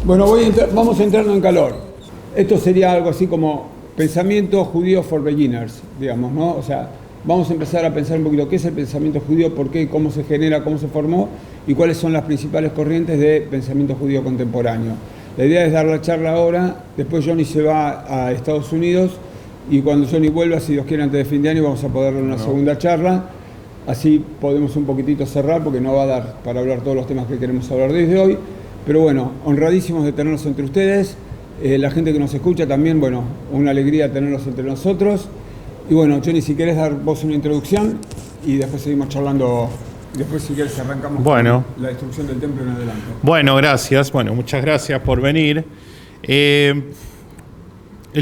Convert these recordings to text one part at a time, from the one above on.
Bueno, vamos entrando en calor. Esto sería algo así como pensamiento judío for beginners, digamos, ¿no? O sea, vamos a empezar a pensar un poquito qué es el pensamiento judío, por qué, cómo se genera, cómo se formó y cuáles son las principales corrientes de pensamiento judío contemporáneo. La idea es dar la charla ahora, después Johnny se va a Estados Unidos y cuando Johnny vuelva, si Dios quiere, antes de fin de año, vamos a poder dar una segunda charla. Así podemos un poquitito cerrar porque no va a dar para hablar todos los temas que queremos hablar desde hoy. Pero bueno, honradísimos de tenerlos entre ustedes. La gente que nos escucha también, bueno, una alegría tenerlos entre nosotros. Y bueno, Johnny, si querés dar vos una introducción y después seguimos charlando. Después, si querés, arrancamos con la destrucción del templo en adelante. Bueno, gracias. Bueno, muchas gracias por venir. El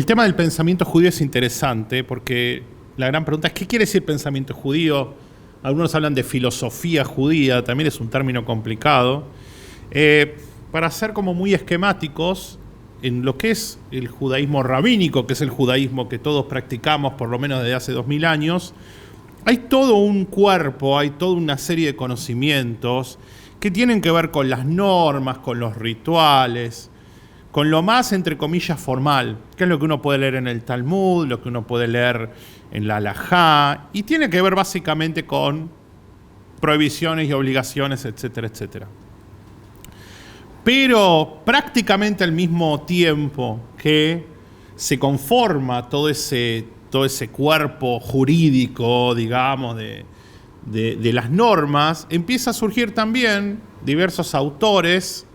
tema del pensamiento judío es interesante porque la gran pregunta es ¿qué quiere decir pensamiento judío? Algunos hablan de filosofía judía, también es un término complicado. Para ser como muy esquemáticos, en lo que es el judaísmo rabínico, que es el judaísmo que todos practicamos por lo menos desde hace 2000 años, hay todo un cuerpo, hay toda una serie de conocimientos que tienen que ver con las normas, con los rituales, con lo más, entre comillas, formal, que es lo que uno puede leer en el Talmud, lo que uno puede leer en la Halajá, y tiene que ver básicamente con prohibiciones y obligaciones, etcétera, etcétera. Pero prácticamente al mismo tiempo que se conforma todo ese cuerpo jurídico, digamos, de las normas, empieza a surgir también diversos autores.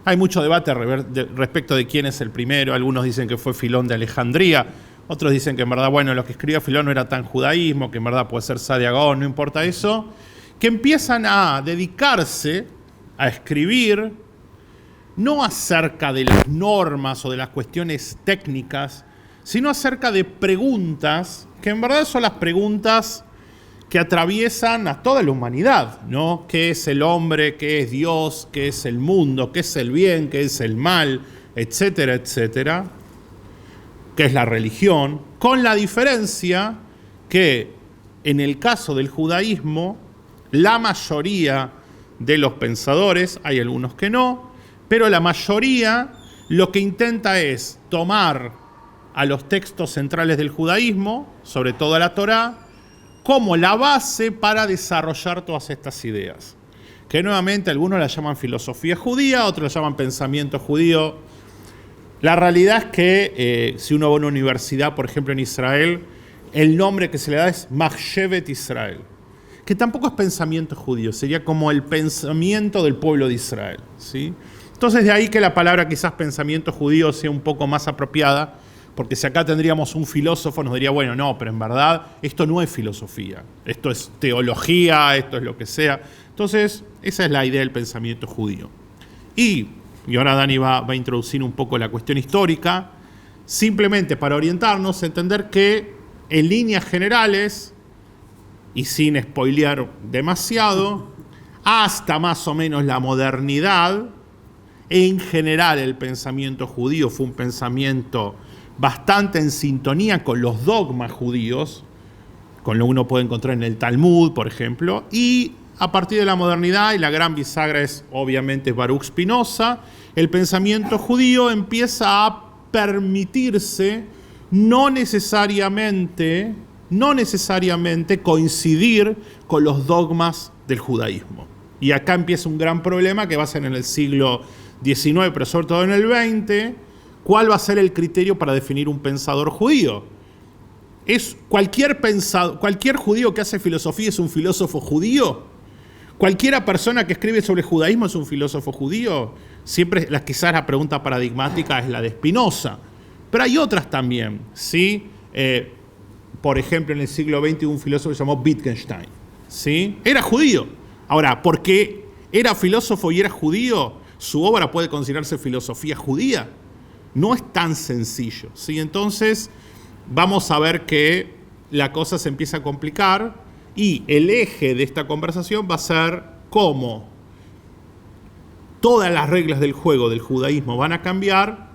Hay mucho debate respecto de quién es el primero. Algunos dicen que fue Filón de Alejandría, otros dicen que en verdad, bueno, lo que escribió Filón no era tan judaísmo, que en verdad puede ser Saadia Gaon, no importa eso, que empiezan a dedicarse a escribir no acerca de las normas o de las cuestiones técnicas, sino acerca de preguntas que en verdad son las preguntas que atraviesan a toda la humanidad, ¿no? ¿Qué es el hombre? ¿Qué es Dios? ¿Qué es el mundo? ¿Qué es el bien? ¿Qué es el mal? Etcétera, etcétera. ¿Qué es la religión? Con la diferencia que en el caso del judaísmo, la mayoría de los pensadores, hay algunos que no, pero la mayoría lo que intenta es tomar a los textos centrales del judaísmo, sobre todo a la Torá, como la base para desarrollar todas estas ideas. Que nuevamente algunos la llaman filosofía judía, otros la llaman pensamiento judío. La realidad es que si uno va a una universidad, por ejemplo en Israel, el nombre que se le da es Mahshevet Israel, que tampoco es pensamiento judío, sería como el pensamiento del pueblo de Israel, ¿sí? Entonces de ahí que la palabra quizás pensamiento judío sea un poco más apropiada, porque si acá tendríamos un filósofo nos diría, bueno, no, pero en verdad esto no es filosofía, esto es teología, esto es lo que sea. Entonces esa es la idea del pensamiento judío. Y ahora Dani va a introducir un poco la cuestión histórica, simplemente para orientarnos, entender que en líneas generales, y sin spoilear demasiado, hasta más o menos la modernidad, en general el pensamiento judío fue un pensamiento bastante en sintonía con los dogmas judíos, con lo que uno puede encontrar en el Talmud, por ejemplo, y a partir de la modernidad, y la gran bisagra es obviamente Baruch Spinoza, el pensamiento judío empieza a permitirse no necesariamente coincidir con los dogmas del judaísmo. Y acá empieza un gran problema que va a ser en el siglo XIX, pero sobre todo en el XX, ¿cuál va a ser el criterio para definir un pensador judío? ¿Es cualquier judío que hace filosofía es un filósofo judío? ¿Cualquiera persona que escribe sobre judaísmo es un filósofo judío? Siempre quizás la pregunta paradigmática es la de Spinoza, pero hay otras también, ¿sí? Por ejemplo, en el siglo XX un filósofo que se llamó Wittgenstein, ¿sí? Era judío. Ahora, ¿porque era filósofo y era judío, su obra puede considerarse filosofía judía? No es tan sencillo, ¿sí? Entonces, vamos a ver que la cosa se empieza a complicar y el eje de esta conversación va a ser cómo todas las reglas del juego del judaísmo van a cambiar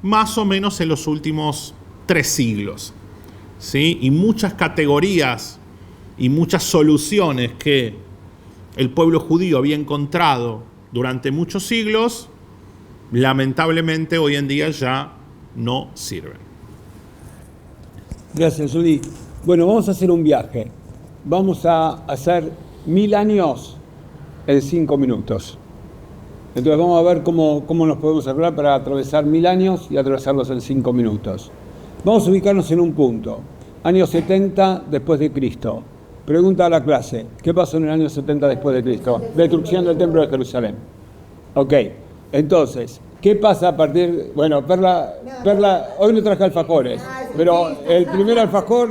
más o menos en los últimos 3 siglos, ¿sí? Y muchas categorías y muchas soluciones que el pueblo judío había encontrado durante muchos siglos lamentablemente hoy en día ya no sirven. Gracias, Judy. Bueno, vamos a hacer un viaje. Vamos a hacer 1000 años en 5 minutos. Entonces vamos a ver cómo nos podemos arreglar para atravesar 1000 años y atravesarlos en 5 minutos. Vamos a ubicarnos en un punto. Año 70 después de Cristo. Pregunta a la clase, ¿qué pasó en el año 70 después de Cristo? Destrucción del templo de Jerusalén. Ok, entonces, ¿qué pasa a partir? Bueno, Perla, hoy no traje alfajores, pero el primer alfajor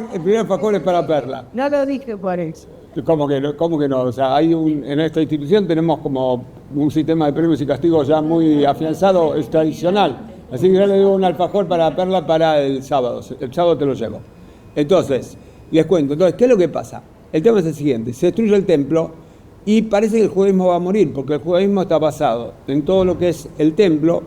es para Perla. No lo dije por eso. ¿Cómo que no? O sea, en esta institución tenemos como un sistema de premios y castigos ya muy afianzado, es tradicional. Así que yo le doy un alfajor para Perla para el sábado. El sábado te lo llevo. Entonces, les cuento. Entonces, ¿qué es lo que pasa? El tema es el siguiente. Se destruye el templo y parece que el judaísmo va a morir, porque el judaísmo está basado en todo lo que es el templo.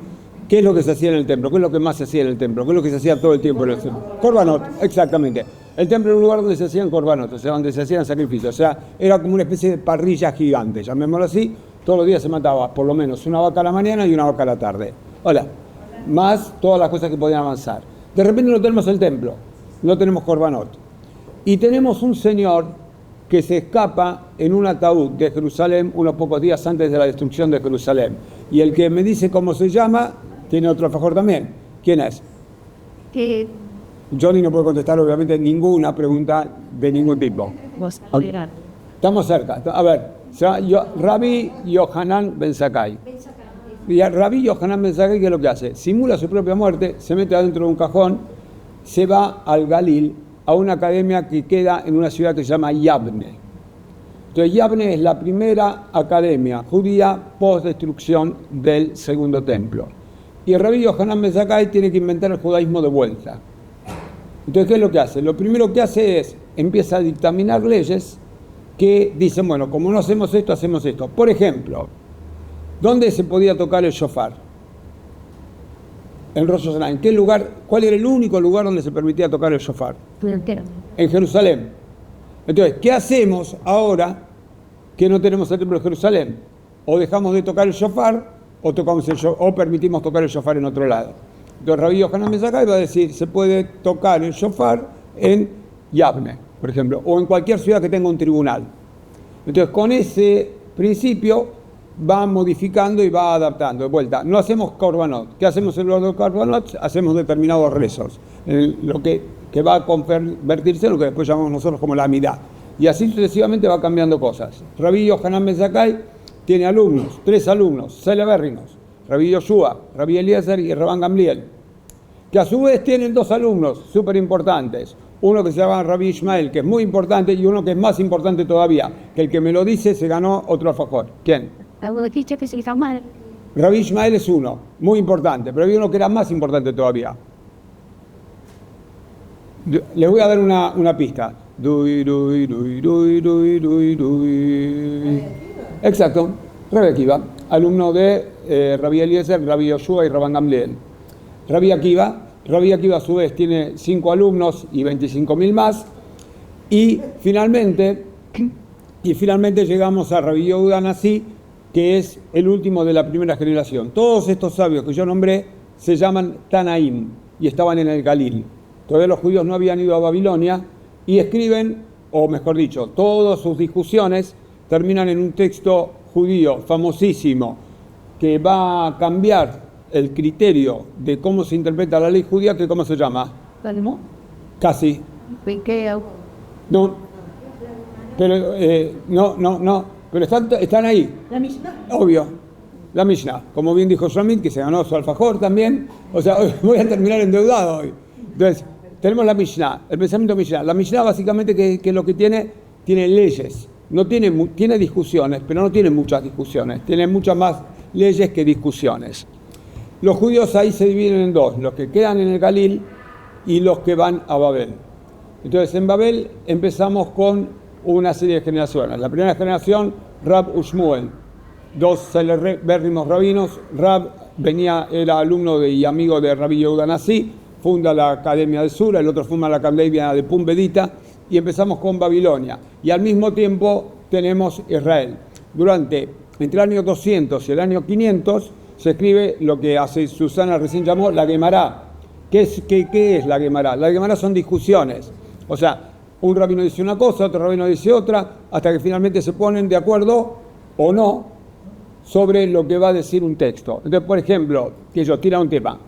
¿Qué es lo que se hacía en el templo? ¿Qué es lo que más se hacía en el templo? ¿Qué es lo que se hacía todo el tiempo en el templo? Korbanot, exactamente. El templo era un lugar donde se hacían korbanot, o sea, donde se hacían sacrificios. O sea, era como una especie de parrilla gigante, llamémoslo así. Todos los días se mataba por lo menos una vaca a la mañana y una vaca a la tarde. Hola. Más todas las cosas que podían avanzar. De repente no tenemos el templo, no tenemos korbanot. Y tenemos un señor que se escapa en un ataúd de Jerusalén unos pocos días antes de la destrucción de Jerusalén. Y el que me dice cómo se llama, tiene otro alfajor también. ¿Quién es? Johnny no puede contestar obviamente ninguna pregunta de ningún tipo. Okay. Estamos cerca. A ver, Rabbi Yohanan Ben Zakkai. Y Rabbi Yohanan Ben Zakkai, ¿qué es lo que hace? Simula su propia muerte, se mete adentro de un cajón, se va al Galil, a una academia que queda en una ciudad que se llama Yavne. Entonces Yavne es la primera academia judía post-destrucción del segundo templo. Y Rabbi Yohanan Ben Zakkai tiene que inventar el judaísmo de vuelta. Entonces, ¿qué es lo que hace? Lo primero que hace es, empieza a dictaminar leyes que dicen, bueno, como no hacemos esto, hacemos esto. Por ejemplo, ¿dónde se podía tocar el shofar? En Rosh Hashanah. ¿En qué lugar? ¿Cuál era el único lugar donde se permitía tocar el shofar? En Jerusalén. Entonces, ¿qué hacemos ahora que no tenemos el templo de Jerusalén? O dejamos de tocar el shofar o permitimos tocar el shofar en otro lado. Entonces, Rabbi Yohanan Ben Zakkai va a decir, se puede tocar el shofar en Yavne, por ejemplo, o en cualquier ciudad que tenga un tribunal. Entonces, con ese principio va modificando y va adaptando. De vuelta, no hacemos korbanot. ¿Qué hacemos en los korbanot? Hacemos determinados rezos, lo que va a convertirse en lo que después llamamos nosotros como la amidad. Y así sucesivamente va cambiando cosas. Rabbi Yohanan Ben Zakkai tiene alumnos, 3 alumnos, celebérrimos, Rabbi Yoshua, Rabbi Eliezer y Rabban Gamliel, que a su vez tienen 2 alumnos súper importantes. Uno que se llama Rabbi Ishmael, que es muy importante, y uno que es más importante todavía, que el que me lo dice se ganó otro alfajor. ¿Quién? Rabbi Ishmael es uno, muy importante, pero hay uno que era más importante todavía. Les voy a dar una pista. Exacto, Rabbi Akiva, alumno de Rabbi Eliezer, Rabbi Yoshua y Rabban Gamliel. Rabbi Akiva a su vez tiene 5 alumnos y 25.000 más. Y finalmente llegamos a Rabbi Yehuda Nasi, que es el último de la primera generación. Todos estos sabios que yo nombré se llaman Tanaim y estaban en el Galil. Todavía los judíos no habían ido a Babilonia y escriben, o mejor dicho, todas sus discusiones terminan en un texto judío famosísimo que va a cambiar el criterio de cómo se interpreta la ley judía, que ¿cómo se llama? Casi. No. Pero no. Pero están ahí. La Mishnah. Obvio. La Mishnah. Como bien dijo Shlamit, que se ganó su alfajor también. O sea, hoy voy a terminar endeudado hoy. Entonces, tenemos la Mishnah, el pensamiento Mishnah. La Mishnah básicamente que lo que tiene leyes. No tiene discusiones, pero no tiene muchas discusiones. Tiene muchas más leyes que discusiones. Los judíos ahí se dividen en 2, los que quedan en el Galil y los que van a Babel. Entonces, en Babel empezamos con una serie de generaciones. La primera generación, Rab Ushmuel, 2 celebérrimos rabinos. Rab era alumno y amigo de Rabbi Yehuda Nasi, funda la Academia de Sura, el otro funda la Academia de Pumbedita, y empezamos con Babilonia. Y al mismo tiempo tenemos Israel. Entre el año 200 y el año 500 se escribe lo que hace Susana recién llamó la Guemará. ¿Qué es la Guemará? La Guemará son discusiones. O sea, un rabino dice una cosa, otro rabino dice otra, hasta que finalmente se ponen de acuerdo o no sobre lo que va a decir un texto. Entonces, por ejemplo, que ellos tiran un tema.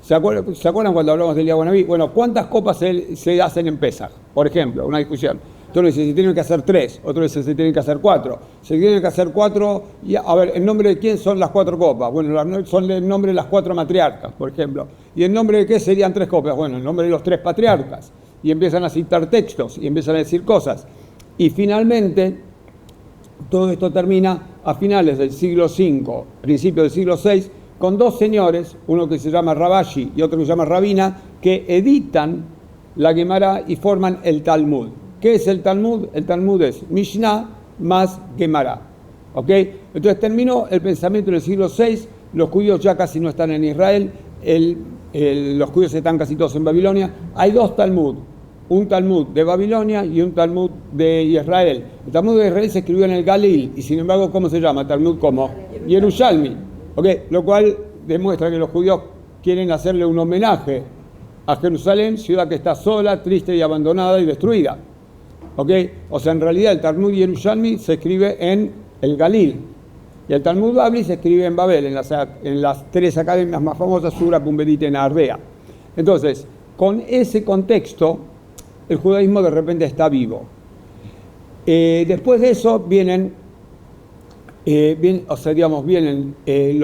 ¿Se acuerdan cuando hablamos del Yaguanabí? Bueno, ¿cuántas copas se hacen en Pesaj? Por ejemplo, una discusión. Entonces dice, se tienen que hacer 3, otro dice, se tienen que hacer 4. Se tienen que hacer 4, y a ver, ¿en nombre de quién son las 4 copas? Bueno, son el nombre de las 4 matriarcas, por ejemplo. ¿Y en nombre de qué serían 3 copas? Bueno, en nombre de los 3 patriarcas. Y empiezan a citar textos, y empiezan a decir cosas. Y finalmente, todo esto termina a finales del siglo V, principios del siglo VI, con 2 señores, uno que se llama Rabashi y otro que se llama Rabina, que editan la Gemara y forman el Talmud. ¿Qué es el Talmud? El Talmud es Mishnah más Gemara. ¿Ok? Entonces terminó el pensamiento en el siglo VI, los judíos ya casi no están en Israel, los judíos están casi todos en Babilonia. Hay 2 Talmud, un Talmud de Babilonia y un Talmud de Israel. El Talmud de Israel se escribió en el Galil y sin embargo, ¿cómo se llama? Talmud como Yerushalmi. ¿Okay? Lo cual demuestra que los judíos quieren hacerle un homenaje a Jerusalén, ciudad que está sola, triste y abandonada y destruida. ¿Okay? O sea, en realidad el Talmud Yerushalmi se escribe en el Galil y el Talmud Babli se escribe en Babel, en las 3 academias más famosas, Sura, Pumbedit y Nahardea. Entonces, con ese contexto, el judaísmo de repente está vivo. Después de eso vienen los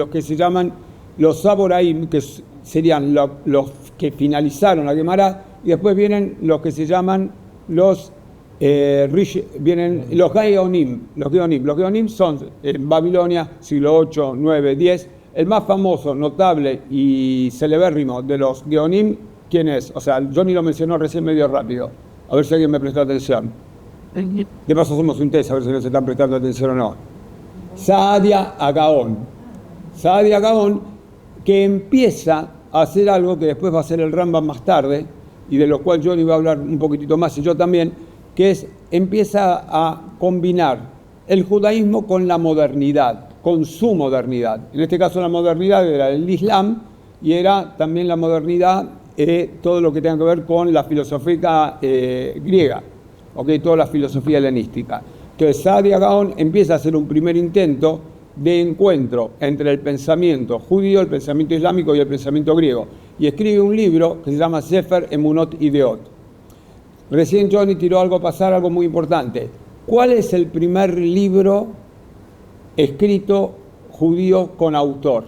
que se llaman los Saboraim, que serían los que finalizaron la Gemara, y después vienen los que se llaman los Gaonim. Los Gaonim son en Babilonia, siglo 8, 9, 10. El más famoso, notable y celebérrimo de los Gaonim, ¿quién es? O sea, Johnny lo mencionó recién medio rápido. A ver si alguien me prestó atención. De paso hacemos un test, a ver si nos están prestando atención o no. Saadia Gaon. Saadia Gaon, que empieza a hacer algo que después va a hacer el Rambam más tarde, y de lo cual Johnny va a hablar un poquitito más, y yo también, que empieza a combinar el judaísmo con la modernidad, con su modernidad. En este caso la modernidad era el Islam, y era también la modernidad todo lo que tenga que ver con la filosofía griega, ¿okay? Toda la filosofía helenística. Entonces Saadia Gaon empieza a hacer un primer intento de encuentro entre el pensamiento judío, el pensamiento islámico y el pensamiento griego, y escribe un libro que se llama Sefer Emunot Ideot. Recién Johnny tiró algo muy importante. ¿Cuál es el primer libro escrito judío con autor?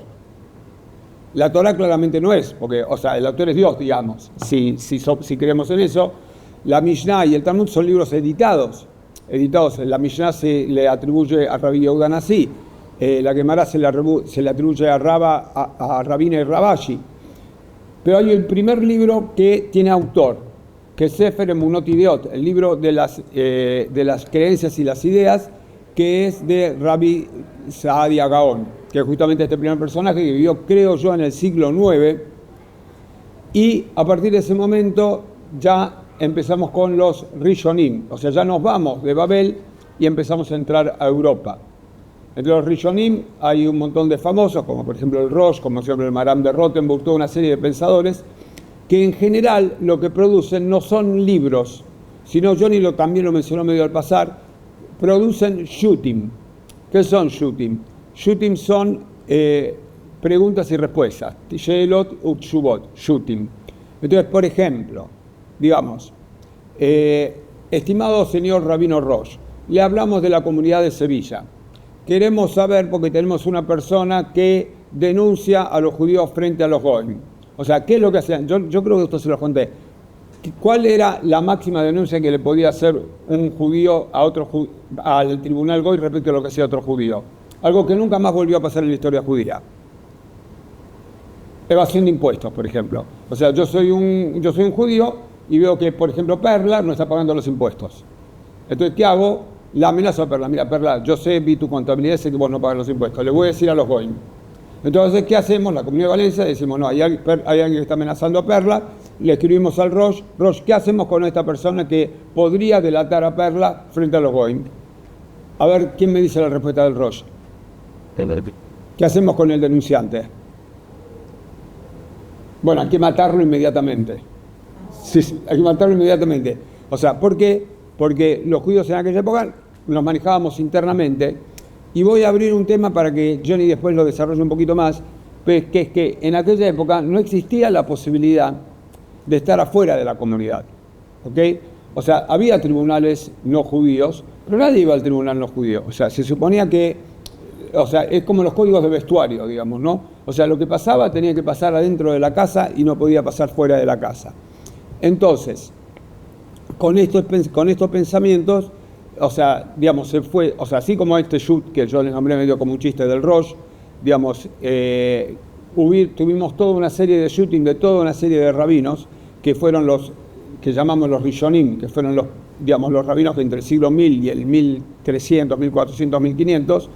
La Torá claramente no es, porque, o sea, el autor es Dios, digamos, si creemos en eso. La Mishnah y el Talmud son libros editados. La Mishnah se le atribuye a Rabbi Yehuda Nasi, la Gemara se le atribuye a Rabina y Rabashi. Pero hay el primer libro que tiene autor, que es Sefer Emunot Ideot, el libro de las creencias y las ideas, que es de Rabbi Saadia Gaon, que es justamente este primer personaje que vivió, creo yo, en el siglo IX, y a partir de ese momento ya empezamos con los Rishonim, o sea, ya nos vamos de Babel y empezamos a entrar a Europa. Entre los Rishonim hay un montón de famosos, como por ejemplo el Rosh, como por ejemplo el Maram de Rothenburg, toda una serie de pensadores, que en general lo que producen no son libros, sino Johnny también lo mencionó medio al pasar, producen shooting. ¿Qué son shooting? Shooting son preguntas y respuestas. Sheelot utshuvot, shooting. Entonces, por ejemplo, digamos, estimado señor Rabino Rosh, le hablamos de la comunidad de Sevilla. Queremos saber, porque tenemos una persona que denuncia a los judíos frente a los goyim. O sea, ¿qué es lo que hacían? Yo creo que esto se lo conté. ¿Cuál era la máxima denuncia que le podía hacer un judío al tribunal goy respecto a lo que hacía otro judío? Algo que nunca más volvió a pasar en la historia judía. Evasión de impuestos, por ejemplo. O sea, yo soy un judío y veo que, por ejemplo, Perla no está pagando los impuestos. Entonces, ¿qué hago? La amenazo a Perla. Mira, Perla, vi tu contabilidad, sé que vos no pagas los impuestos. Le voy a decir a los goyim. Entonces, ¿qué hacemos? La Comunidad de Valencia decimos, no, hay alguien que está amenazando a Perla, le escribimos al Rosh, ¿qué hacemos con esta persona que podría delatar a Perla frente a los goyim? A ver, ¿quién me dice la respuesta del Rosh? ¿Qué hacemos con el denunciante? Bueno, hay que matarlo inmediatamente. Sí, hay que matarlo inmediatamente. O sea, ¿por qué? Porque los judíos en aquella época nos manejábamos internamente. Y voy a abrir un tema para que Johnny después lo desarrolle un poquito más, pues, que es que en aquella época no existía la posibilidad de estar afuera de la comunidad. ¿Ok? O sea, había tribunales no judíos, pero nadie iba al tribunal no judío. O sea, se suponía que, o sea, es como los códigos de vestuario, digamos, ¿no? O sea, lo que pasaba tenía que pasar adentro de la casa y no podía pasar fuera de la casa. Entonces, con estos pensamientos, o sea, digamos, se fue, o sea, así como este shoot que yo les nombré medio como un chiste del Rosh, digamos, tuvimos toda una serie de shooting de toda una serie de rabinos que fueron los que llamamos los Rishonim, que fueron los, digamos, los rabinos que entre el siglo 1000 y el 1300, 1400, 1500,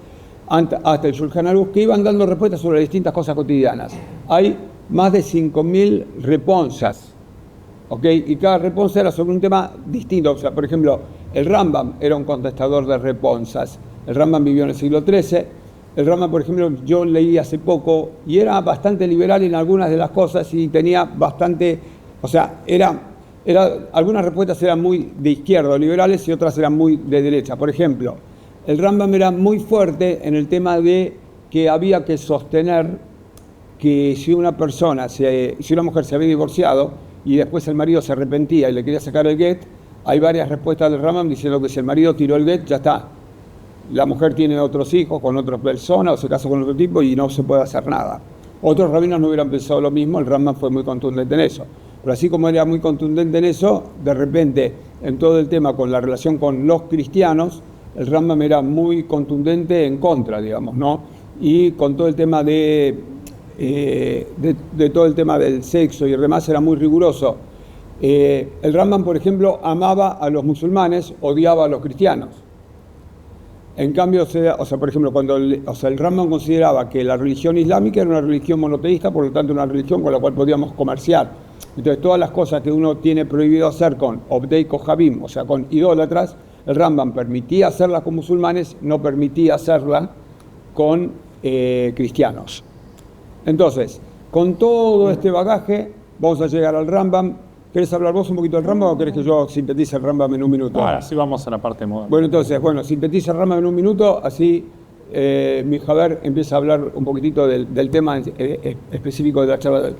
hasta el Shulchan Aruch, que iban dando respuestas sobre distintas cosas cotidianas. Hay más de 5000 responsas, ¿ok? Y cada responsa era sobre un tema distinto. O sea, por ejemplo, el Rambam era un contestador de responsas. El Rambam vivió en el siglo XIII. El Rambam, por ejemplo, yo leí hace poco y era bastante liberal en algunas de las cosas y tenía bastante, o sea, algunas respuestas eran muy de izquierda o liberales y otras eran muy de derecha. Por ejemplo, el Rambam era muy fuerte en el tema de que había que sostener que si una mujer se había divorciado y después el marido se arrepentía y le quería sacar el get, hay varias respuestas del Rambam diciendo que si el marido tiró el get, ya está. La mujer tiene otros hijos con otra persona o se casó con otro tipo y no se puede hacer nada. Otros rabinos no hubieran pensado lo mismo, el Rambam fue muy contundente en eso. Pero así como era muy contundente en eso, de repente, en todo el tema con la relación con los cristianos, el Rambam era muy contundente en contra, digamos, ¿no? Y con todo el tema de todo el tema del sexo y demás era muy riguroso. El Rambam, por ejemplo, amaba a los musulmanes, odiaba a los cristianos. En cambio, por ejemplo, el Rambam consideraba que la religión islámica era una religión monoteísta, por lo tanto una religión con la cual podíamos comerciar. Entonces, todas las cosas que uno tiene prohibido hacer con Obdei Kohabim, o sea, con idólatras, el Rambam permitía hacerlas con musulmanes, no permitía hacerlas con cristianos. Entonces, con todo este bagaje, vamos a llegar al Rambam. ¿Querés hablar vos un poquito del Rambam o querés que yo sintetice el Rambam en un minuto? Ahora sí vamos a la parte moderna. Bueno, entonces, sintetiza el Rambam en un minuto, así mi Javier empieza a hablar un poquitito del tema específico de la charla de hoy.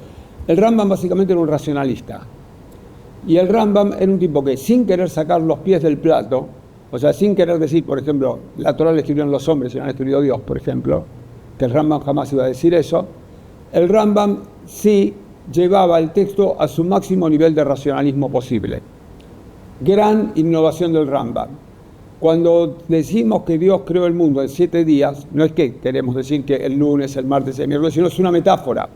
El Rambam básicamente era un racionalista. Y el Rambam era un tipo que sin querer sacar los pies del plato, o sea, sin querer decir, por ejemplo, la Torá la escribieron los hombres y no la escribió Dios, por ejemplo, que el Rambam jamás iba a decir eso, el Rambam sí llevaba el texto a su máximo nivel de racionalismo posible. Gran innovación del Rambam. Cuando decimos que Dios creó el mundo en 7 días, no es que queremos decir que el lunes, el martes, el miércoles, sino es una metáfora.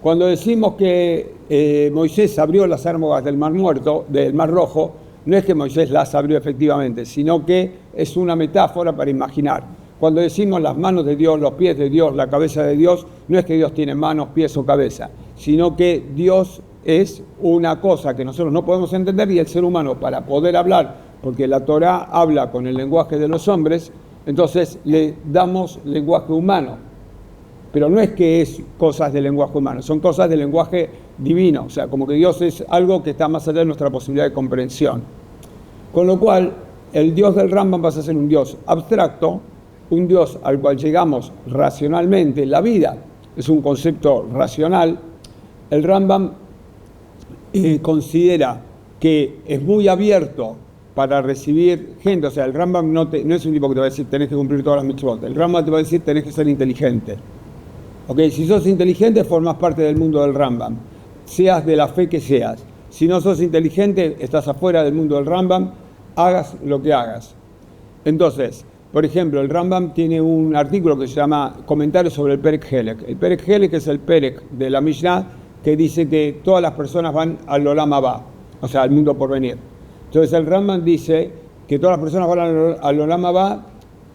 Cuando decimos que Moisés abrió las aguas del Mar Muerto, del Mar Rojo, no es que Moisés las abrió efectivamente, sino que es una metáfora para imaginar. Cuando decimos las manos de Dios, los pies de Dios, la cabeza de Dios, no es que Dios tiene manos, pies o cabeza, sino que Dios es una cosa que nosotros no podemos entender y el ser humano para poder hablar, porque la Torá habla con el lenguaje de los hombres, entonces le damos lenguaje humano. Pero no es que es cosas del lenguaje humano, son cosas del lenguaje divino, o sea, como que Dios es algo que está más allá de nuestra posibilidad de comprensión. Con lo cual, el Dios del Rambam pasa a ser un Dios abstracto, un Dios al cual llegamos racionalmente. La vida es un concepto racional. El Rambam considera que es muy abierto para recibir gente, o sea, el Rambam no es un tipo que te va a decir tenés que cumplir todas las mitzvot, el Rambam te va a decir tenés que ser inteligente. Okay, si sos inteligente, formás parte del mundo del Rambam, seas de la fe que seas. Si no sos inteligente, estás afuera del mundo del Rambam, hagas lo que hagas. Entonces, por ejemplo, el Rambam tiene un artículo que se llama Comentarios sobre el Perek Helek. El Perek Helek es el Perek de la Mishnah que dice que todas las personas van al Olam Haba, o sea, al mundo por venir. Entonces el Rambam dice que todas las personas van al Olam Haba,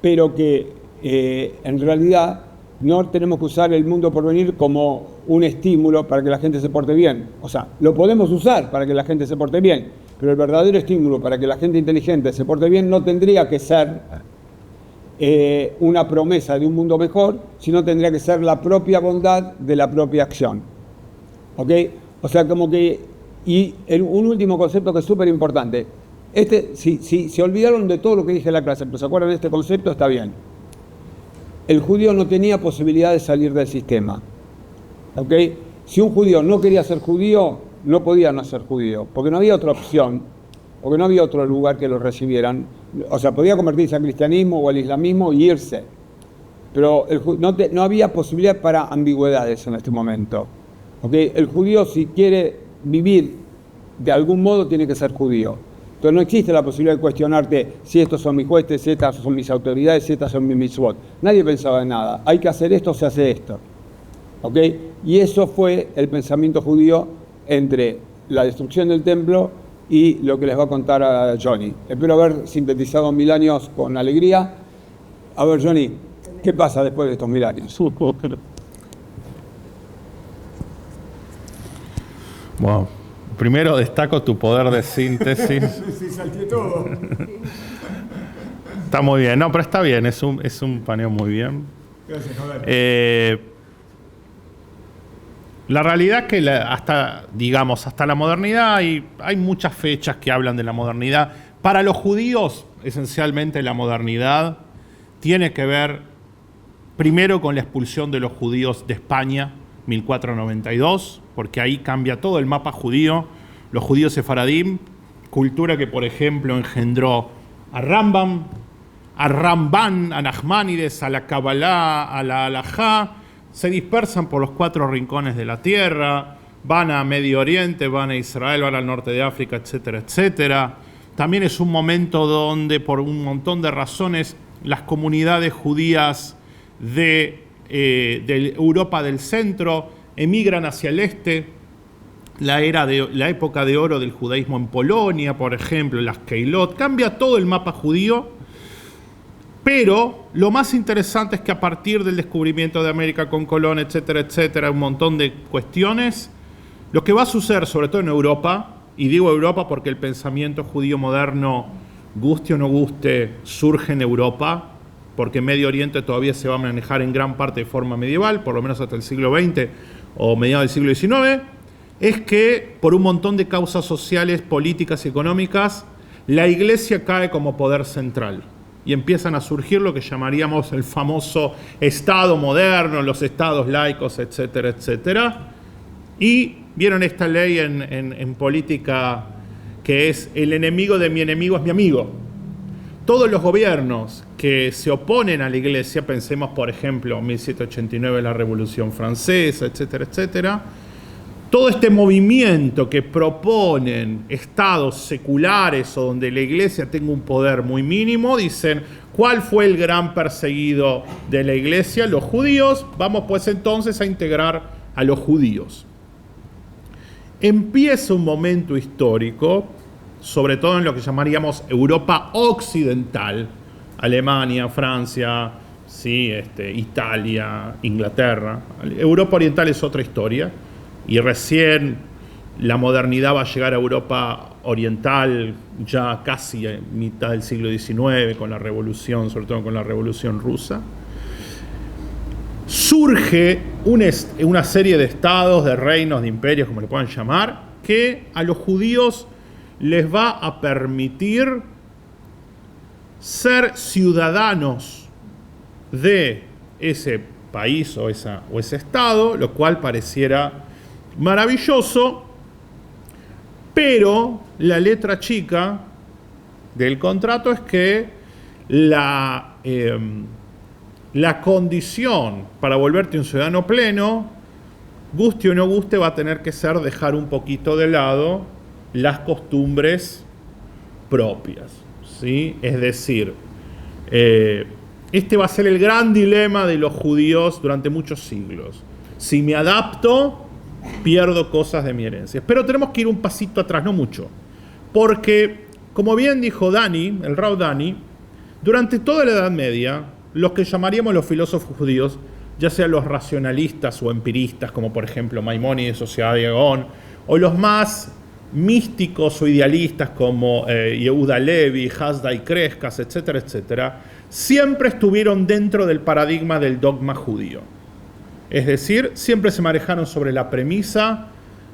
pero que en realidad no tenemos que usar el mundo por venir como un estímulo para que la gente se porte bien. O sea, lo podemos usar para que la gente se porte bien, pero el verdadero estímulo para que la gente inteligente se porte bien no tendría que ser una promesa de un mundo mejor, sino tendría que ser la propia bondad de la propia acción. ¿Ok? O sea, como que... Y un último concepto que es súper importante. Si se olvidaron de todo lo que dije en la clase, pero se acuerdan de este concepto, está bien. El judío no tenía posibilidad de salir del sistema. ¿Ok? Si un judío no quería ser judío, no podía no ser judío, porque no había otra opción, porque no había otro lugar que lo recibieran. O sea, podía convertirse al cristianismo o al islamismo y irse. Pero no había posibilidad para ambigüedades en este momento. ¿Ok? El judío, si quiere vivir de algún modo, tiene que ser judío. Entonces no existe la posibilidad de cuestionarte si estos son mis jueces, si estas son mis autoridades, si estas son mis mitzvot. Nadie pensaba en nada. Hay que hacer esto, se hace esto. ¿Ok? Y eso fue el pensamiento judío entre la destrucción del templo y lo que les va a contar a Johnny. Espero haber sintetizado 1000 años con alegría. A ver, Johnny, ¿qué pasa después de estos 1000 años? Wow. Primero destaco tu poder de síntesis. Sí, salté todo. Está muy bien. No, pero está bien. Es un paneo muy bien. Gracias, Javier. La realidad es que hasta la modernidad hay muchas fechas que hablan de la modernidad. Para los judíos, esencialmente, la modernidad tiene que ver primero con la expulsión de los judíos de España, 1492, porque ahí cambia todo el mapa judío. Los judíos sefaradim, cultura que, por ejemplo, engendró a Rambam, a Ramban, a Nachmanides, a la Kabbalah, a la Halajá, se dispersan por los 4 rincones de la tierra, van a Medio Oriente, van a Israel, van al norte de África, etcétera, etcétera. También es un momento donde, por un montón de razones, las comunidades judías de Europa del centro emigran hacia el este. La época de oro del judaísmo en Polonia, por ejemplo, las Keilot, cambia todo el mapa judío. Pero lo más interesante es que a partir del descubrimiento de América con Colón, etcétera, etcétera, un montón de cuestiones, lo que va a suceder, sobre todo en Europa, y digo Europa porque el pensamiento judío moderno, guste o no guste, surge en Europa, porque Medio Oriente todavía se va a manejar en gran parte de forma medieval, por lo menos hasta el siglo XX o mediados del siglo XIX, es que por un montón de causas sociales, políticas y económicas, la Iglesia cae como poder central. Y empiezan a surgir lo que llamaríamos el famoso Estado moderno, los estados laicos, etcétera, etcétera. Y vieron esta ley en política que es: el enemigo de mi enemigo es mi amigo. Todos los gobiernos que se oponen a la Iglesia, pensemos por ejemplo en 1789 la Revolución Francesa, etcétera, etcétera, todo este movimiento que proponen estados seculares o donde la Iglesia tenga un poder muy mínimo, dicen, ¿cuál fue el gran perseguido de la Iglesia? Los judíos. Vamos pues entonces a integrar a los judíos. Empieza un momento histórico, sobre todo en lo que llamaríamos Europa occidental, Alemania, Francia, sí, Italia, Inglaterra. Europa oriental es otra historia. Y recién la modernidad va a llegar a Europa oriental ya casi a mitad del siglo XIX, con la revolución, sobre todo con la revolución rusa. Surge una serie de estados, de reinos, de imperios, como le puedan llamar, que a los judíos les va a permitir ser ciudadanos de ese país o ese estado, lo cual pareciera maravilloso, pero la letra chica del contrato es que la condición para volverte un ciudadano pleno, guste o no guste, va a tener que ser dejar un poquito de lado las costumbres propias, ¿sí? Es decir, este va a ser el gran dilema de los judíos durante muchos siglos. Si me adapto, pierdo cosas de mi herencia. Pero tenemos que ir un pasito atrás, no mucho. Porque, como bien dijo Dani, el Rav Dani, durante toda la Edad Media, los que llamaríamos los filósofos judíos, ya sean los racionalistas o empiristas, como por ejemplo Maimónides o Ciudad de Agón, o los más místicos o idealistas como Yehuda Levi, Hasdai Crescas, etcétera, etcétera, siempre estuvieron dentro del paradigma del dogma judío. Es decir, siempre se manejaron sobre la premisa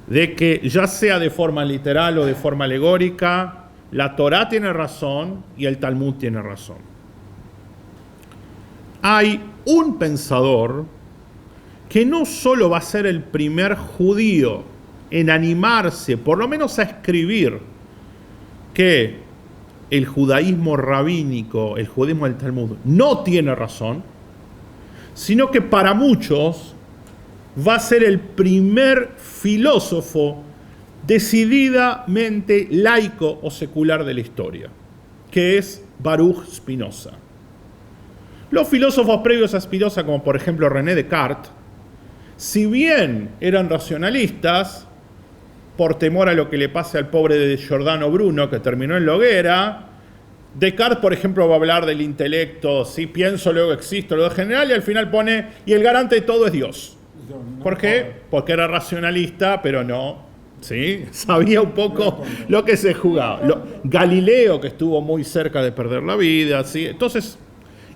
de que, ya sea de forma literal o de forma alegórica, la Torá tiene razón y el Talmud tiene razón. Hay un pensador que no solo va a ser el primer judío en animarse, por lo menos a escribir, que el judaísmo rabínico, el judaísmo del Talmud, no tiene razón, sino que para muchos va a ser el primer filósofo decididamente laico o secular de la historia, que es Baruch Spinoza. Los filósofos previos a Spinoza, como por ejemplo René Descartes, si bien eran racionalistas, por temor a lo que le pase al pobre de Giordano Bruno, que terminó en la hoguera, Descartes, por ejemplo, va a hablar del intelecto, ¿sí? Pienso, luego existo, luego general, y al final pone, y el garante de todo es Dios. ¿Por qué? Porque era racionalista, pero no, ¿sí? Sabía un poco lo que se jugaba. Galileo, que estuvo muy cerca de perder la vida, ¿sí? Entonces,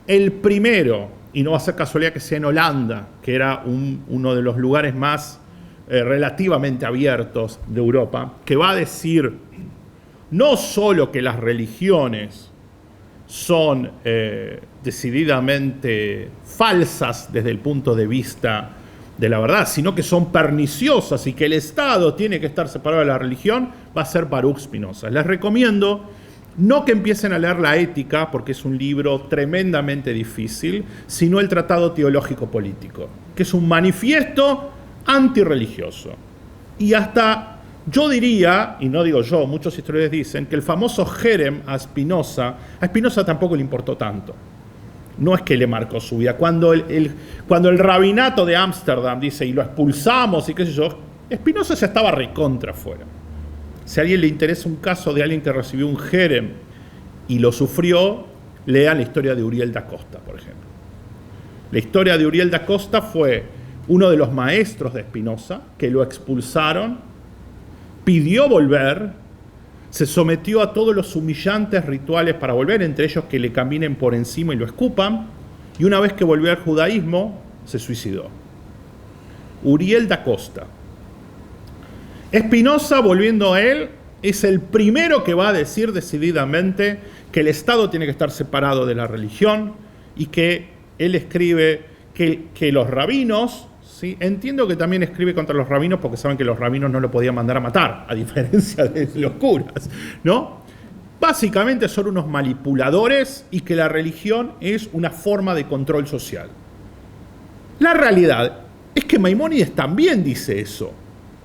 el primero, y no va a ser casualidad que sea en Holanda, que era uno de los lugares más relativamente abiertos de Europa, que va a decir no solo que las religiones son decididamente falsas desde el punto de vista de la verdad, sino que son perniciosas y que el Estado tiene que estar separado de la religión, va a ser Baruch Spinoza. Les recomiendo no que empiecen a leer la Ética, porque es un libro tremendamente difícil, sino el Tratado Teológico Político, que es un manifiesto antirreligioso. Y hasta, yo diría, y no digo yo, muchos historiadores dicen, que el famoso Jerem a Spinoza tampoco le importó tanto. No es que le marcó su vida. Cuando el rabinato de Ámsterdam dice, y lo expulsamos, y qué sé yo, Spinoza ya estaba recontra fuera. Si a alguien le interesa un caso de alguien que recibió un Jerem y lo sufrió, lea la historia de Uriel da Costa, por ejemplo. La historia de Uriel da Costa fue uno de los maestros de Spinoza, que lo expulsaron, pidió volver, se sometió a todos los humillantes rituales para volver, entre ellos que le caminen por encima y lo escupan, y una vez que volvió al judaísmo, se suicidó. Uriel da Costa. Spinoza, volviendo a él, es el primero que va a decir decididamente que el Estado tiene que estar separado de la religión y que él escribe que los rabinos, ¿sí? Entiendo que también escribe contra los rabinos porque saben que los rabinos no lo podían mandar a matar, a diferencia de los curas, ¿no? Básicamente son unos manipuladores y que la religión es una forma de control social. La realidad es que Maimónides también dice eso.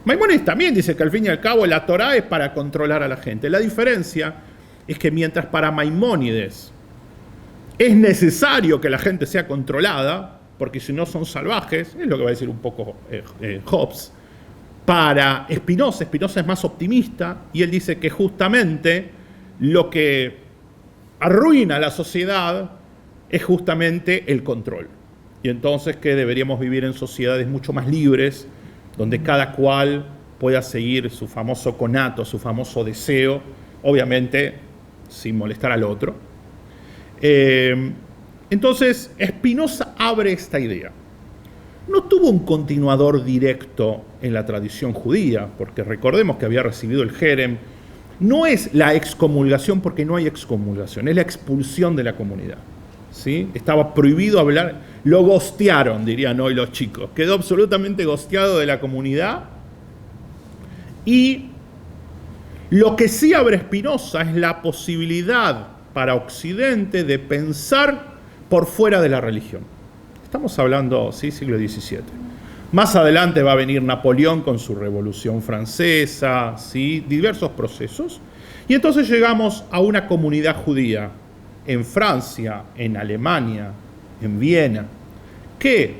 Maimónides también dice que al fin y al cabo la Torá es para controlar a la gente. La diferencia es que mientras para Maimónides es necesario que la gente sea controlada, porque si no son salvajes, es lo que va a decir un poco Hobbes, para Spinoza es más optimista y él dice que justamente lo que arruina a la sociedad es justamente el control. Y entonces que deberíamos vivir en sociedades mucho más libres, donde cada cual pueda seguir su famoso conato, su famoso deseo, obviamente sin molestar al otro. Entonces, Spinoza abre esta idea. No tuvo un continuador directo en la tradición judía, porque recordemos que había recibido el Jerem. No es la excomulgación, porque no hay excomulgación, es la expulsión de la comunidad. ¿Sí? Estaba prohibido hablar, lo gostearon, dirían hoy los chicos. Quedó absolutamente gosteado de la comunidad. Y lo que sí abre Spinoza es la posibilidad para Occidente de pensar por fuera de la religión. Estamos hablando, ¿sí? Siglo XVII. Más adelante va a venir Napoleón con su Revolución Francesa, ¿sí? Diversos procesos. Y entonces llegamos a una comunidad judía en Francia, en Alemania, en Viena, que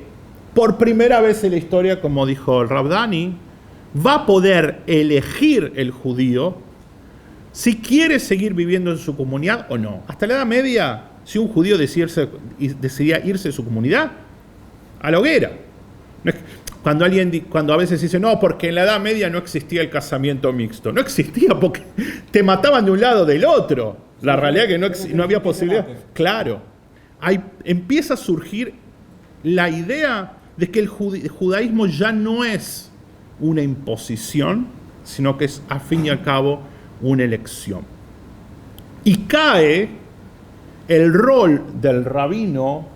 por primera vez en la historia, como dijo el Rav Dani, va a poder elegir el judío si quiere seguir viviendo en su comunidad o no. Hasta la Edad Media, si un judío decidía irse de su comunidad, a la hoguera. Cuando a veces dice, no, porque en la Edad Media no existía el casamiento mixto. No existía porque te mataban de un lado o del otro. La realidad es que no había posibilidad. Claro. Empieza a surgir la idea de que el judaísmo ya no es una imposición, sino que es, a fin y al cabo, una elección. Y cae el rol del rabino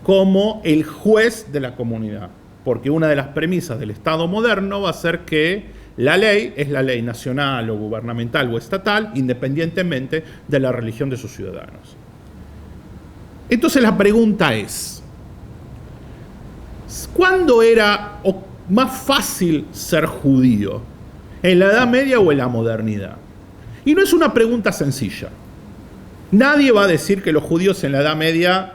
como el juez de la comunidad. Porque una de las premisas del Estado moderno va a ser que la ley es la ley nacional o gubernamental o estatal, independientemente de la religión de sus ciudadanos. Entonces la pregunta es, ¿cuándo era más fácil ser judío? ¿En la Edad Media o en la modernidad? Y no es una pregunta sencilla. Nadie va a decir que los judíos en la Edad Media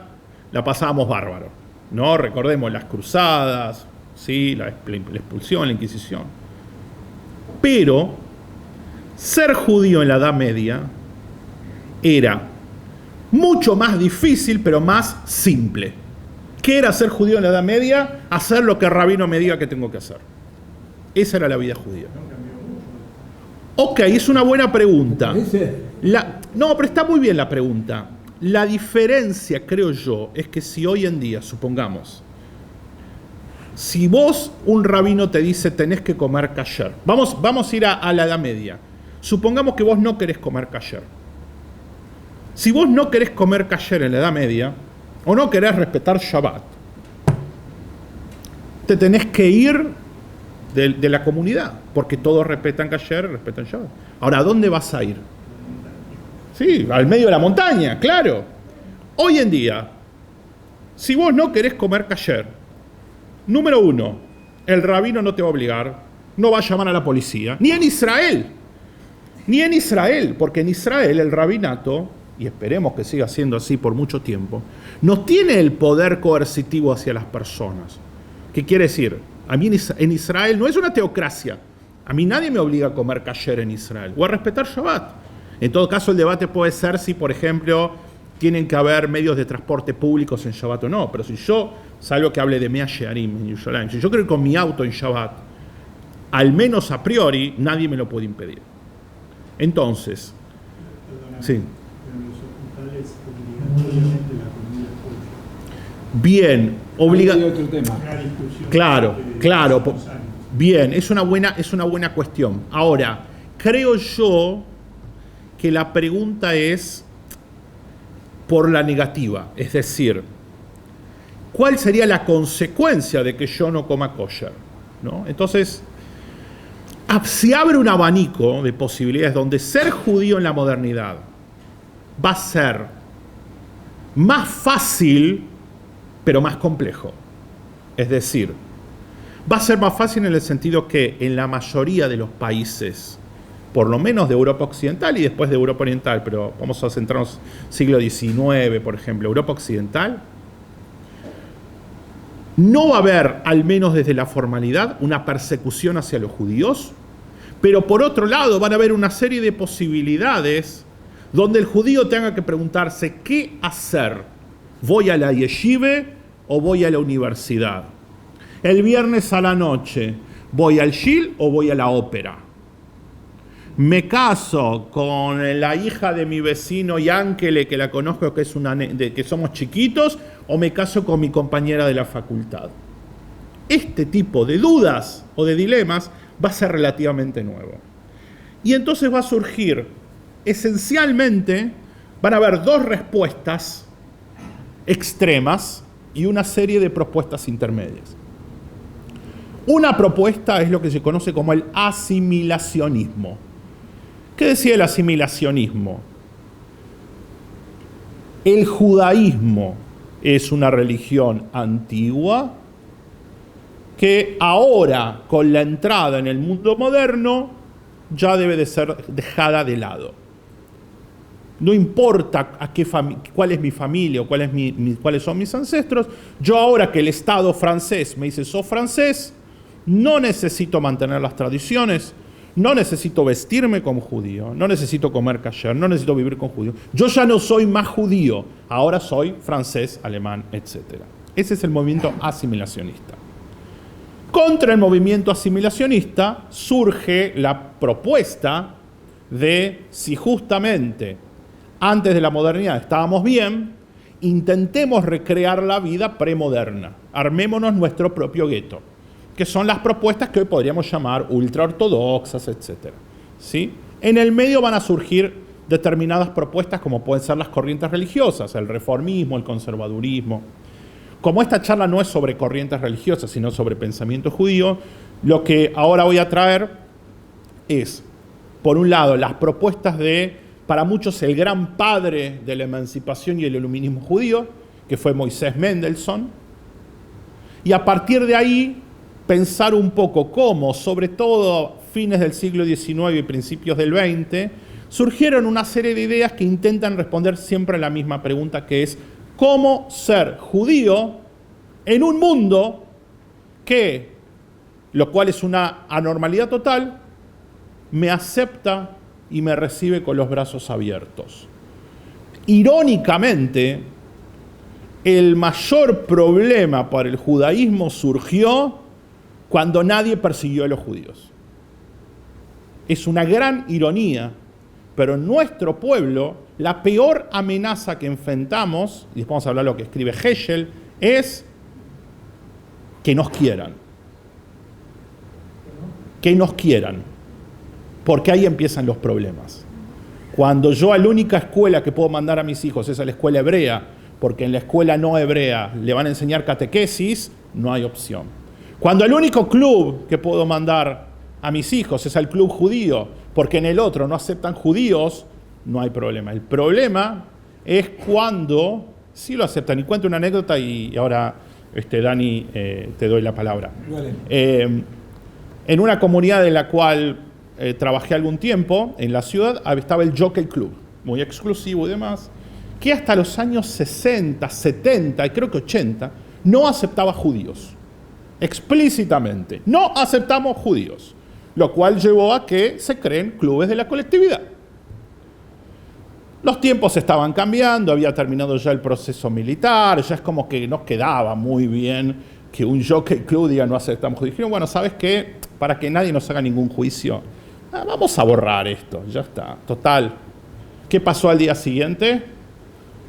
la pasábamos bárbaro. No, recordemos las cruzadas, ¿sí? la expulsión, la Inquisición. Pero ser judío en la Edad Media era mucho más difícil, pero más simple. ¿Qué era ser judío en la Edad Media? Hacer lo que el rabino me diga que tengo que hacer. Esa era la vida judía. Ok, es una buena pregunta. No, pero está muy bien la pregunta. La diferencia, creo yo, es que si hoy en día, supongamos, si vos, un rabino te dice tenés que comer kasher, vamos a ir a la Edad Media, supongamos que vos no querés comer kasher. Si vos no querés comer kasher en la Edad Media, o no querés respetar Shabbat, te tenés que ir de la comunidad, porque todos respetan kasher, respetan Shabbat. Ahora, ¿a dónde vas a ir? Sí, al medio de la montaña, claro. Hoy en día, si vos no querés comer kasher, número uno, el rabino no te va a obligar, no va a llamar a la policía, ni en Israel, porque en Israel el rabinato, y esperemos que siga siendo así por mucho tiempo, no tiene el poder coercitivo hacia las personas. ¿Qué quiere decir? A mí en Israel no es una teocracia. A mí nadie me obliga a comer kasher en Israel o a respetar Shabbat. En todo caso, el debate puede ser si, por ejemplo, tienen que haber medios de transporte públicos en Shabbat o no. Pero si yo, salvo que hable de Mea Shearim en Yerushalayim, si yo quiero ir con mi auto en Shabbat, al menos a priori, nadie me lo puede impedir. Entonces, sí. En los hospitales, obligatoriamente la comida es Bien, pollo. Claro. Bien, es una buena cuestión. Ahora, creo yo que la pregunta es por la negativa, es decir, ¿cuál sería la consecuencia de que yo no coma kosher? ¿No? Entonces, se abre un abanico de posibilidades donde ser judío en la modernidad va a ser más fácil, pero más complejo. Es decir, va a ser más fácil en el sentido que en la mayoría de los países, por lo menos de Europa Occidental y después de Europa Oriental, pero vamos a centrarnos siglo XIX, por ejemplo, Europa Occidental, no va a haber, al menos desde la formalidad, una persecución hacia los judíos, pero por otro lado van a haber una serie de posibilidades donde el judío tenga que preguntarse ¿qué hacer? ¿Voy a la yeshive o voy a la universidad? El viernes a la noche, ¿voy al shil o voy a la ópera? Me caso con la hija de mi vecino Yankele, que la conozco, que somos chiquitos, o me caso con mi compañera de la facultad. Este tipo de dudas o de dilemas va a ser relativamente nuevo. Y entonces va a surgir, esencialmente, van a haber dos respuestas extremas y una serie de propuestas intermedias. Una propuesta es lo que se conoce como el asimilacionismo. ¿Qué decía el asimilacionismo? El judaísmo es una religión antigua que ahora, con la entrada en el mundo moderno, ya debe de ser dejada de lado. No importa cuál es mi familia o cuáles son mis ancestros, yo ahora que el Estado francés me dice sos francés, no necesito mantener las tradiciones, no necesito vestirme como judío, no necesito comer kasher, no necesito vivir con judíos. Yo ya no soy más judío, ahora soy francés, alemán, etc. Ese es el movimiento asimilacionista. Contra el movimiento asimilacionista surge la propuesta de si justamente antes de la modernidad estábamos bien, intentemos recrear la vida premoderna, armémonos nuestro propio gueto, que son las propuestas que hoy podríamos llamar ultraortodoxas, etc. ¿Sí? En el medio van a surgir determinadas propuestas como pueden ser las corrientes religiosas, el reformismo, el conservadurismo. Como esta charla no es sobre corrientes religiosas, sino sobre pensamiento judío, lo que ahora voy a traer es, por un lado, las propuestas de, para muchos, el gran padre de la emancipación y el iluminismo judío, que fue Moisés Mendelssohn, y a partir de ahí pensar un poco cómo, sobre todo fines del siglo XIX y principios del XX, surgieron una serie de ideas que intentan responder siempre a la misma pregunta, que es cómo ser judío en un mundo que, lo cual es una anormalidad total, me acepta y me recibe con los brazos abiertos. Irónicamente, el mayor problema para el judaísmo surgió cuando nadie persiguió a los judíos. Es una gran ironía, pero en nuestro pueblo la peor amenaza que enfrentamos, y después vamos a hablar de lo que escribe Heschel, es que nos quieran. Que nos quieran. Porque ahí empiezan los problemas. Cuando yo a la única escuela que puedo mandar a mis hijos es a la escuela hebrea, porque en la escuela no hebrea le van a enseñar catequesis, no hay opción. Cuando el único club que puedo mandar a mis hijos es al club judío, porque en el otro no aceptan judíos, no hay problema. El problema es cuando sí lo aceptan. Y cuento una anécdota y ahora, Dani, te doy la palabra. Vale. En una comunidad en la cual trabajé algún tiempo, en la ciudad, estaba el Jockey Club, muy exclusivo y demás, que hasta los años 60, 70 y creo que 80, no aceptaba judíos. Explícitamente. No aceptamos judíos. Lo cual llevó a que se creen clubes de la colectividad. Los tiempos estaban cambiando, había terminado ya el proceso militar, ya es como que nos quedaba muy bien que un Jockey Club diga no aceptamos judíos. Dijeron, bueno, ¿sabes qué? Para que nadie nos haga ningún juicio, vamos a borrar esto, ya está. Total. ¿Qué pasó al día siguiente?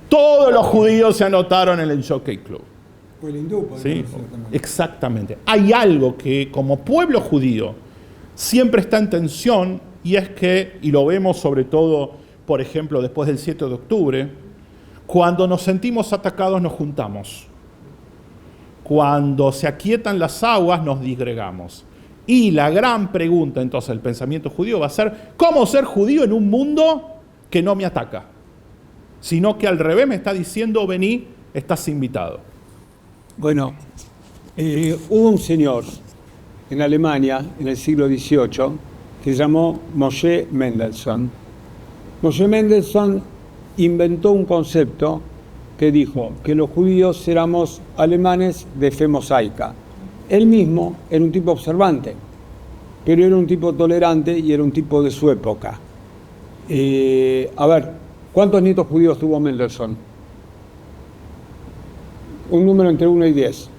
Todos los judíos se anotaron en el Jockey Club. Fue el hindú, ¿Sí? Exactamente. Hay algo que como pueblo judío siempre está en tensión, y es que, y lo vemos sobre todo, por ejemplo, después del 7 de octubre, cuando nos sentimos atacados nos juntamos. Cuando se aquietan las aguas nos disgregamos. Y la gran pregunta entonces del pensamiento judío va a ser, ¿cómo ser judío en un mundo que no me ataca? Sino que al revés me está diciendo, vení, estás invitado. Bueno, hubo un señor en Alemania, en el siglo XVIII, que se llamó Moshe Mendelssohn. Moshe Mendelssohn inventó un concepto que dijo que los judíos éramos alemanes de fe mosaica. Él mismo era un tipo observante, pero era un tipo tolerante y era un tipo de su época. A ver, ¿cuántos nietos judíos tuvo Mendelssohn? Un número entre 1 y 10.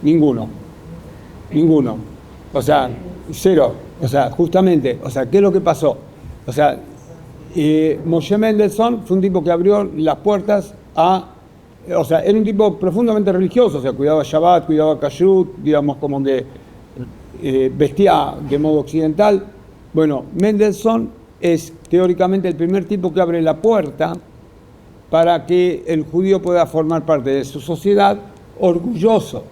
Ninguno. O sea, 0. O sea, justamente, ¿qué es lo que pasó? O sea, Moshe Mendelssohn fue un tipo que abrió las puertas a... O sea, era un tipo profundamente religioso, o sea, cuidaba Shabbat, cuidaba Kashrut, digamos, como que vestía de modo occidental. Bueno, Mendelssohn es teóricamente el primer tipo que abre la puerta para que el judío pueda formar parte de su sociedad orgulloso.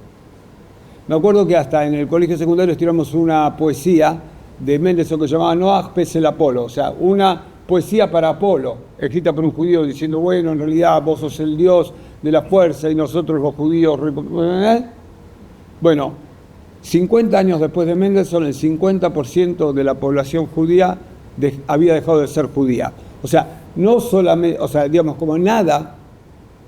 Me acuerdo que hasta en el colegio secundario estudiamos una poesía de Mendelssohn que se llamaba Noach Pesel Apolo, o sea, una poesía para Apolo, escrita por un judío diciendo, bueno, en realidad vos sos el Dios de la fuerza y nosotros los judíos... Bueno, 50 años después de Mendelssohn, el 50% de la población judía había dejado de ser judía. O sea, no solamente, o sea, digamos, como nada,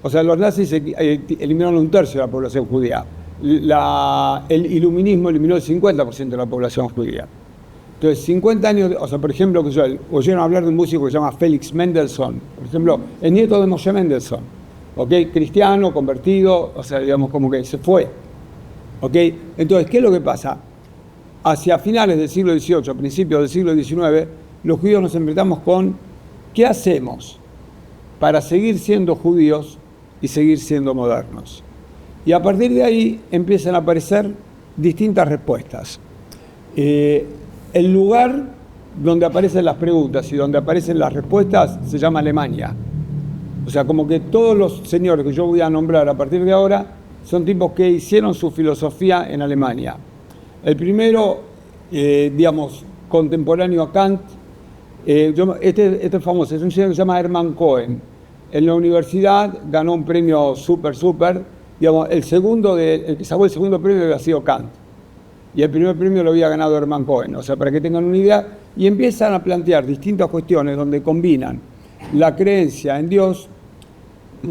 o sea, los nazis eliminaron 1/3 de la población judía. El iluminismo eliminó el 50% de la población judía. Entonces, 50 años, o sea, por ejemplo, oyeron hablar de un músico que se llama Felix Mendelssohn, por ejemplo, el nieto de Moshe Mendelssohn, ¿ok? Cristiano, convertido, o sea, digamos, como que se fue. ¿Ok? Entonces, ¿qué es lo que pasa? Hacia finales del siglo XVIII, principios del siglo XIX, los judíos nos enfrentamos con ¿qué hacemos para seguir siendo judíos y seguir siendo modernos? Y a partir de ahí empiezan a aparecer distintas respuestas. El lugar donde aparecen las preguntas y donde aparecen las respuestas se llama Alemania. O sea, como que todos los señores que yo voy a nombrar a partir de ahora son tipos que hicieron su filosofía en Alemania. El primero, digamos, contemporáneo a Kant, este es famoso, es un señor que se llama Hermann Cohen. En la universidad ganó un premio súper, digamos, el que sacó el segundo premio había sido Kant. Y el primer premio lo había ganado Hermann Cohen. O sea, para que tengan una idea, y empiezan a plantear distintas cuestiones donde combinan la creencia en Dios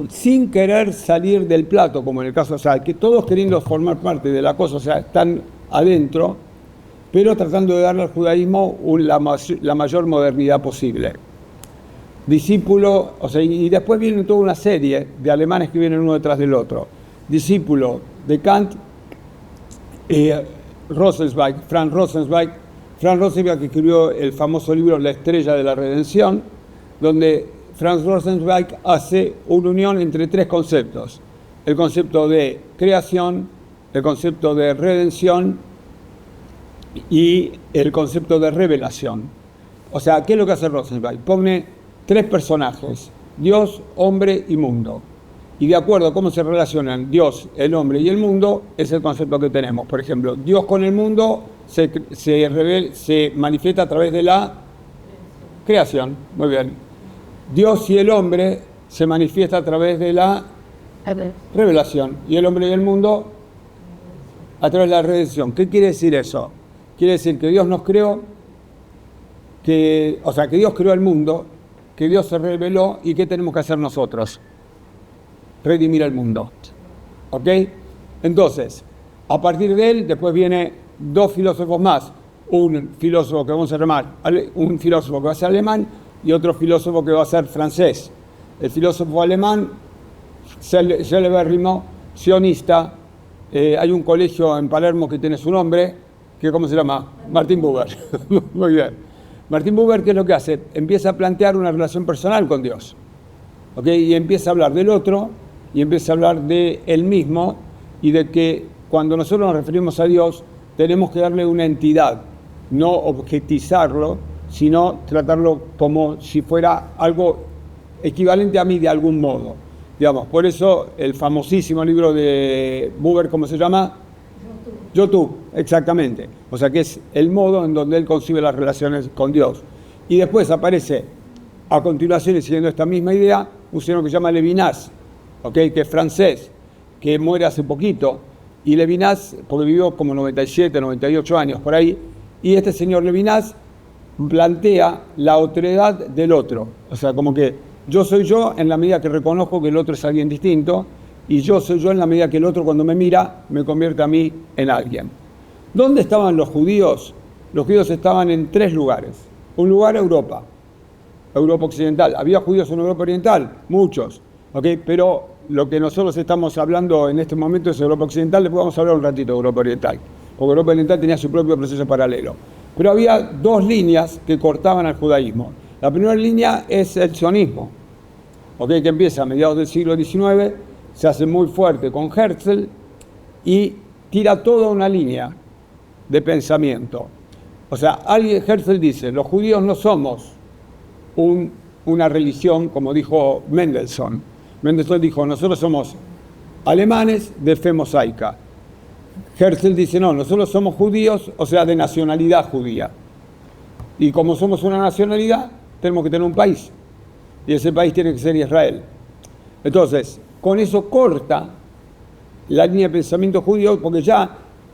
sin querer salir del plato, como en el caso, o sea, que todos queriendo formar parte de la cosa, o sea, están adentro, pero tratando de darle al judaísmo la mayor modernidad posible. Discípulo, o sea, y después viene toda una serie de alemanes que vienen uno detrás del otro. Discípulo de Kant, Franz Rosenzweig, que escribió el famoso libro La Estrella de la Redención, donde Franz Rosenzweig hace una unión entre tres conceptos: el concepto de creación, el concepto de redención y el concepto de revelación. O sea, ¿qué es lo que hace Rosenzweig? Pone tres personajes: Dios, hombre y mundo. Y de acuerdo a cómo se relacionan Dios, el hombre y el mundo, es el concepto que tenemos. Por ejemplo, Dios con el mundo se manifiesta a través de la creación. Muy bien. Dios y el hombre se manifiesta a través de la revelación. Y el hombre y el mundo a través de la redención. ¿Qué quiere decir eso? Quiere decir que Dios nos creó, que Dios creó el mundo, que Dios se reveló, y ¿qué tenemos que hacer nosotros? Redimir al mundo. ¿Ok? Entonces, a partir de él, después viene dos filósofos más. Un filósofo que vamos a llamar, un filósofo que va a ser alemán y otro filósofo que va a ser francés. El filósofo alemán, celebérrimo, sionista. Hay un colegio en Palermo que tiene su nombre, que ¿cómo se llama? Martin Buber. Muy bien. Martin Buber, ¿qué es lo que hace? Empieza a plantear una relación personal con Dios. ¿Ok? Y empieza a hablar del otro, y empieza a hablar de él mismo, y de que cuando nosotros nos referimos a Dios, tenemos que darle una entidad, no objetizarlo, sino tratarlo como si fuera algo equivalente a mí de algún modo. Digamos, por eso el famosísimo libro de Buber, ¿cómo se llama? Youtube, exactamente. O sea que es el modo en donde él concibe las relaciones con Dios. Y después aparece, a continuación, y siguiendo esta misma idea, un señor que se llama Levinas, ¿okay? Que es francés, que muere hace poquito. Y Levinas, porque vivió como 97, 98 años por ahí, y este señor Levinas plantea la otredad del otro. O sea, como que yo soy yo en la medida que reconozco que el otro es alguien distinto, y yo soy yo en la medida que el otro, cuando me mira, me convierte a mí en alguien. ¿Dónde estaban los judíos? Los judíos estaban en tres lugares. Un lugar, Europa occidental. ¿Había judíos en Europa oriental? Muchos. ¿Okay? Pero lo que nosotros estamos hablando en este momento es Europa occidental. Después vamos a hablar un ratito de Europa oriental, porque Europa oriental tenía su propio proceso paralelo. Pero había dos líneas que cortaban al judaísmo. La primera línea es el sionismo, ¿okay? Que empieza a mediados del siglo XIX, se hace muy fuerte con Herzl y tira toda una línea de pensamiento. O sea, Herzl dice, los judíos no somos una religión, como dijo Mendelssohn. Mendelssohn dijo, nosotros somos alemanes de fe mosaica. Herzl dice, no, nosotros somos judíos, o sea, de nacionalidad judía. Y como somos una nacionalidad, tenemos que tener un país. Y ese país tiene que ser Israel. Entonces, con eso corta la línea de pensamiento judío, porque ya,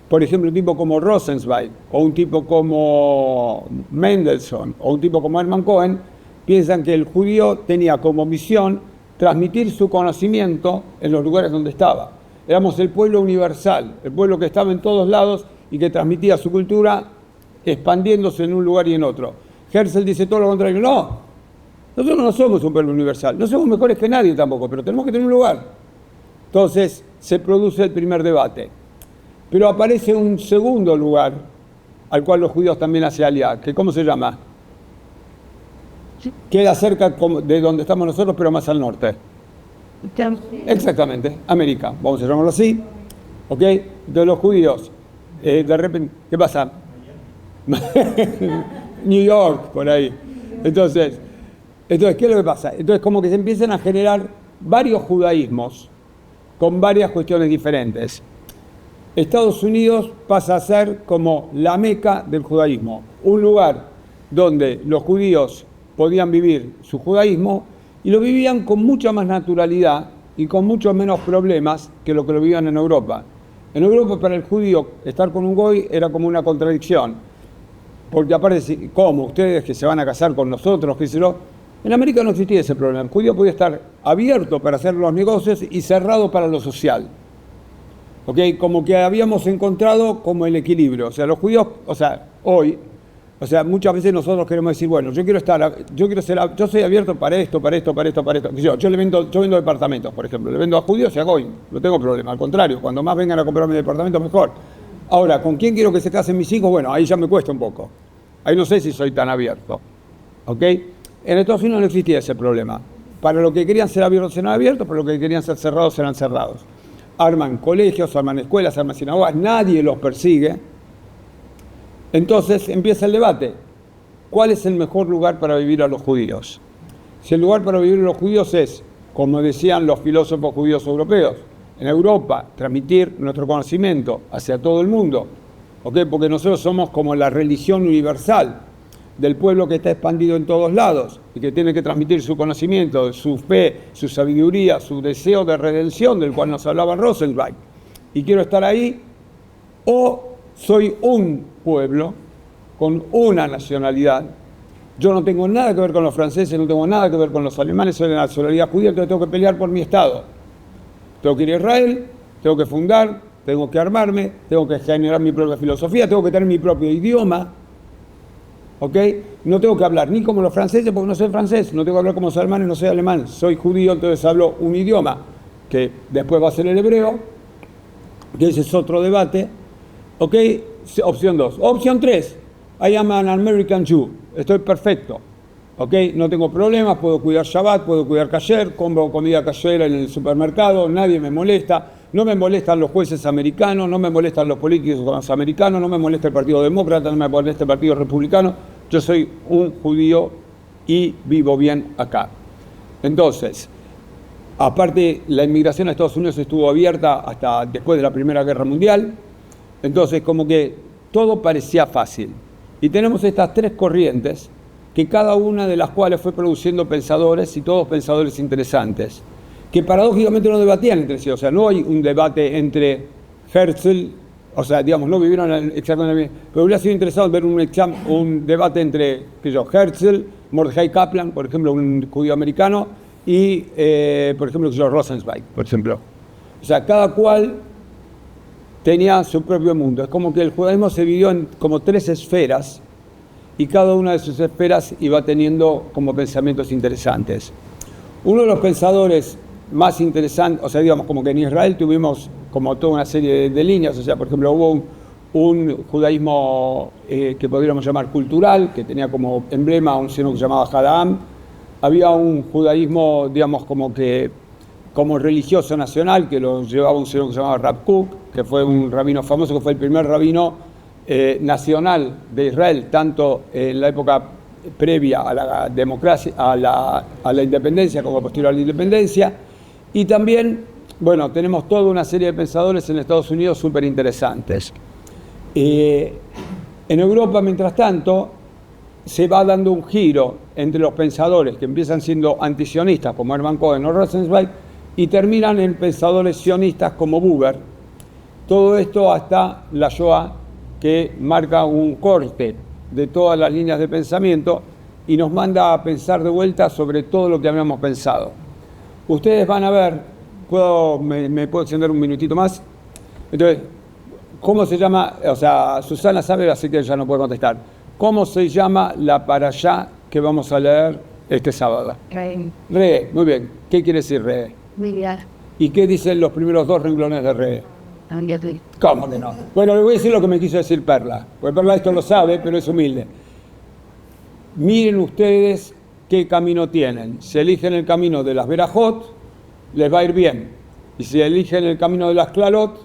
por ejemplo, un tipo como Rosenzweig, o un tipo como Mendelssohn, o un tipo como Hermann Cohen, piensan que el judío tenía como misión transmitir su conocimiento en los lugares donde estaba. Éramos el pueblo universal, el pueblo que estaba en todos lados y que transmitía su cultura expandiéndose en un lugar y en otro. Herzl dice todo lo contrario. No, nosotros no somos un pueblo universal, no somos mejores que nadie tampoco, pero tenemos que tener un lugar. Entonces se produce el primer debate. Pero aparece un segundo lugar al cual los judíos también hacen alianza, que ¿cómo se llama? Queda cerca de donde estamos nosotros, pero más al norte. Exactamente, América, vamos a llamarlo así. ¿Ok? De los judíos, de repente, ¿qué pasa? New York, por ahí. Entonces, ¿qué es lo que pasa? Entonces, como que se empiezan a generar varios judaísmos con varias cuestiones diferentes. Estados Unidos pasa a ser como la meca del judaísmo, un lugar donde los judíos podían vivir su judaísmo y lo vivían con mucha más naturalidad y con muchos menos problemas que lo vivían en Europa. En Europa, para el judío, estar con un goy era como una contradicción, porque aparte, ¿cómo? Ustedes que se van a casar con nosotros, qué sé yo. En América no existía ese problema. El judío podía estar abierto para hacer los negocios y cerrado para lo social. ¿Ok? Como que habíamos encontrado como el equilibrio. O sea, los judíos, hoy, muchas veces nosotros queremos decir, bueno, yo soy abierto para esto. Yo vendo departamentos, por ejemplo, le vendo a judíos y a goy, no tengo problema, al contrario, cuando más vengan a comprarme departamentos mejor. Ahora, ¿con quién quiero que se casen mis hijos? Bueno, ahí ya me cuesta un poco. Ahí no sé si soy tan abierto. ¿Ok? En Estados Unidos no existía ese problema. Para lo que querían ser abiertos eran abiertos, para lo que querían ser cerrados eran cerrados. Arman colegios, arman escuelas, arman sinagogas, nadie los persigue. Entonces empieza el debate. ¿Cuál es el mejor lugar para vivir a los judíos? Si el lugar para vivir a los judíos es, como decían los filósofos judíos europeos, en Europa, transmitir nuestro conocimiento hacia todo el mundo, ¿okay? Porque nosotros somos como la religión universal del pueblo que está expandido en todos lados y que tiene que transmitir su conocimiento, su fe, su sabiduría, su deseo de redención del cual nos hablaba Rosenzweig. Y quiero estar ahí, o soy un pueblo con una nacionalidad. Yo no tengo nada que ver con los franceses, no tengo nada que ver con los alemanes, soy de nacionalidad judía, entonces tengo que pelear por mi Estado. Tengo que ir a Israel, tengo que fundar, tengo que armarme, tengo que generar mi propia filosofía, tengo que tener mi propio idioma. ¿Ok? No tengo que hablar ni como los franceses porque no soy francés, no tengo que hablar como los alemanes, no soy alemán, soy judío, entonces hablo un idioma que después va a ser el hebreo, que ese es otro debate. ¿Ok? Opción 2. Opción 3. I am an American Jew. Estoy perfecto. ¿Ok? No tengo problemas, puedo cuidar Shabbat, puedo cuidar kasher, compro comida kasher en el supermercado, nadie me molesta. No me molestan los jueces americanos, no me molestan los políticos americanos, no me molesta el Partido Demócrata, no me molesta el Partido Republicano. Yo soy un judío y vivo bien acá. Entonces, aparte, la inmigración a Estados Unidos estuvo abierta hasta después de la Primera Guerra Mundial. Entonces, como que todo parecía fácil. Y tenemos estas tres corrientes, que cada una de las cuales fue produciendo pensadores, y todos pensadores interesantes, que paradójicamente no debatían entre sí. O sea, no hay un debate entre Herzl, no vivieron exactamente, pero hubiera sido interesante ver un debate entre Herzl, Mordechai Kaplan, por ejemplo, un judío americano, y, por ejemplo, Rosenzweig, por ejemplo. O sea, cada cual tenía su propio mundo. Es como que el judaísmo se dividió en como tres esferas, y cada una de sus esferas iba teniendo como pensamientos interesantes. Uno de los pensadores más interesantes, como que en Israel tuvimos como toda una serie de líneas, por ejemplo, hubo un judaísmo que podríamos llamar cultural, que tenía como emblema un signo que se llamaba Hadam. Había un judaísmo, como religioso nacional, que lo llevaba un señor que se llamaba Rav Kook, que fue un rabino famoso, que fue el primer rabino nacional de Israel, tanto en la época previa a la democracia, a la independencia, como posterior a la independencia. Y también, tenemos toda una serie de pensadores en Estados Unidos súper interesantes. En Europa, mientras tanto, se va dando un giro entre los pensadores que empiezan siendo antisionistas, como Hermann Cohen o Rosenzweig, y terminan en pensadores sionistas como Buber. Todo esto hasta la Shoah, que marca un corte de todas las líneas de pensamiento y nos manda a pensar de vuelta sobre todo lo que habíamos pensado. Ustedes van a ver, ¿me puedo extender un minutito más? Entonces, ¿cómo se llama? Susana sabe, así que ya no puede contestar. ¿Cómo se llama la parashá que vamos a leer este sábado? Re, muy bien. ¿Qué quiere decir re? Mirar. ¿Y qué dicen los primeros dos renglones de re? ¿Cómo que no? Bueno, le voy a decir lo que me quiso decir Perla, porque Perla esto lo sabe, pero es humilde. Miren ustedes qué camino tienen. Si eligen el camino de las Berajot, les va a ir bien. Y si eligen el camino de las Klalot,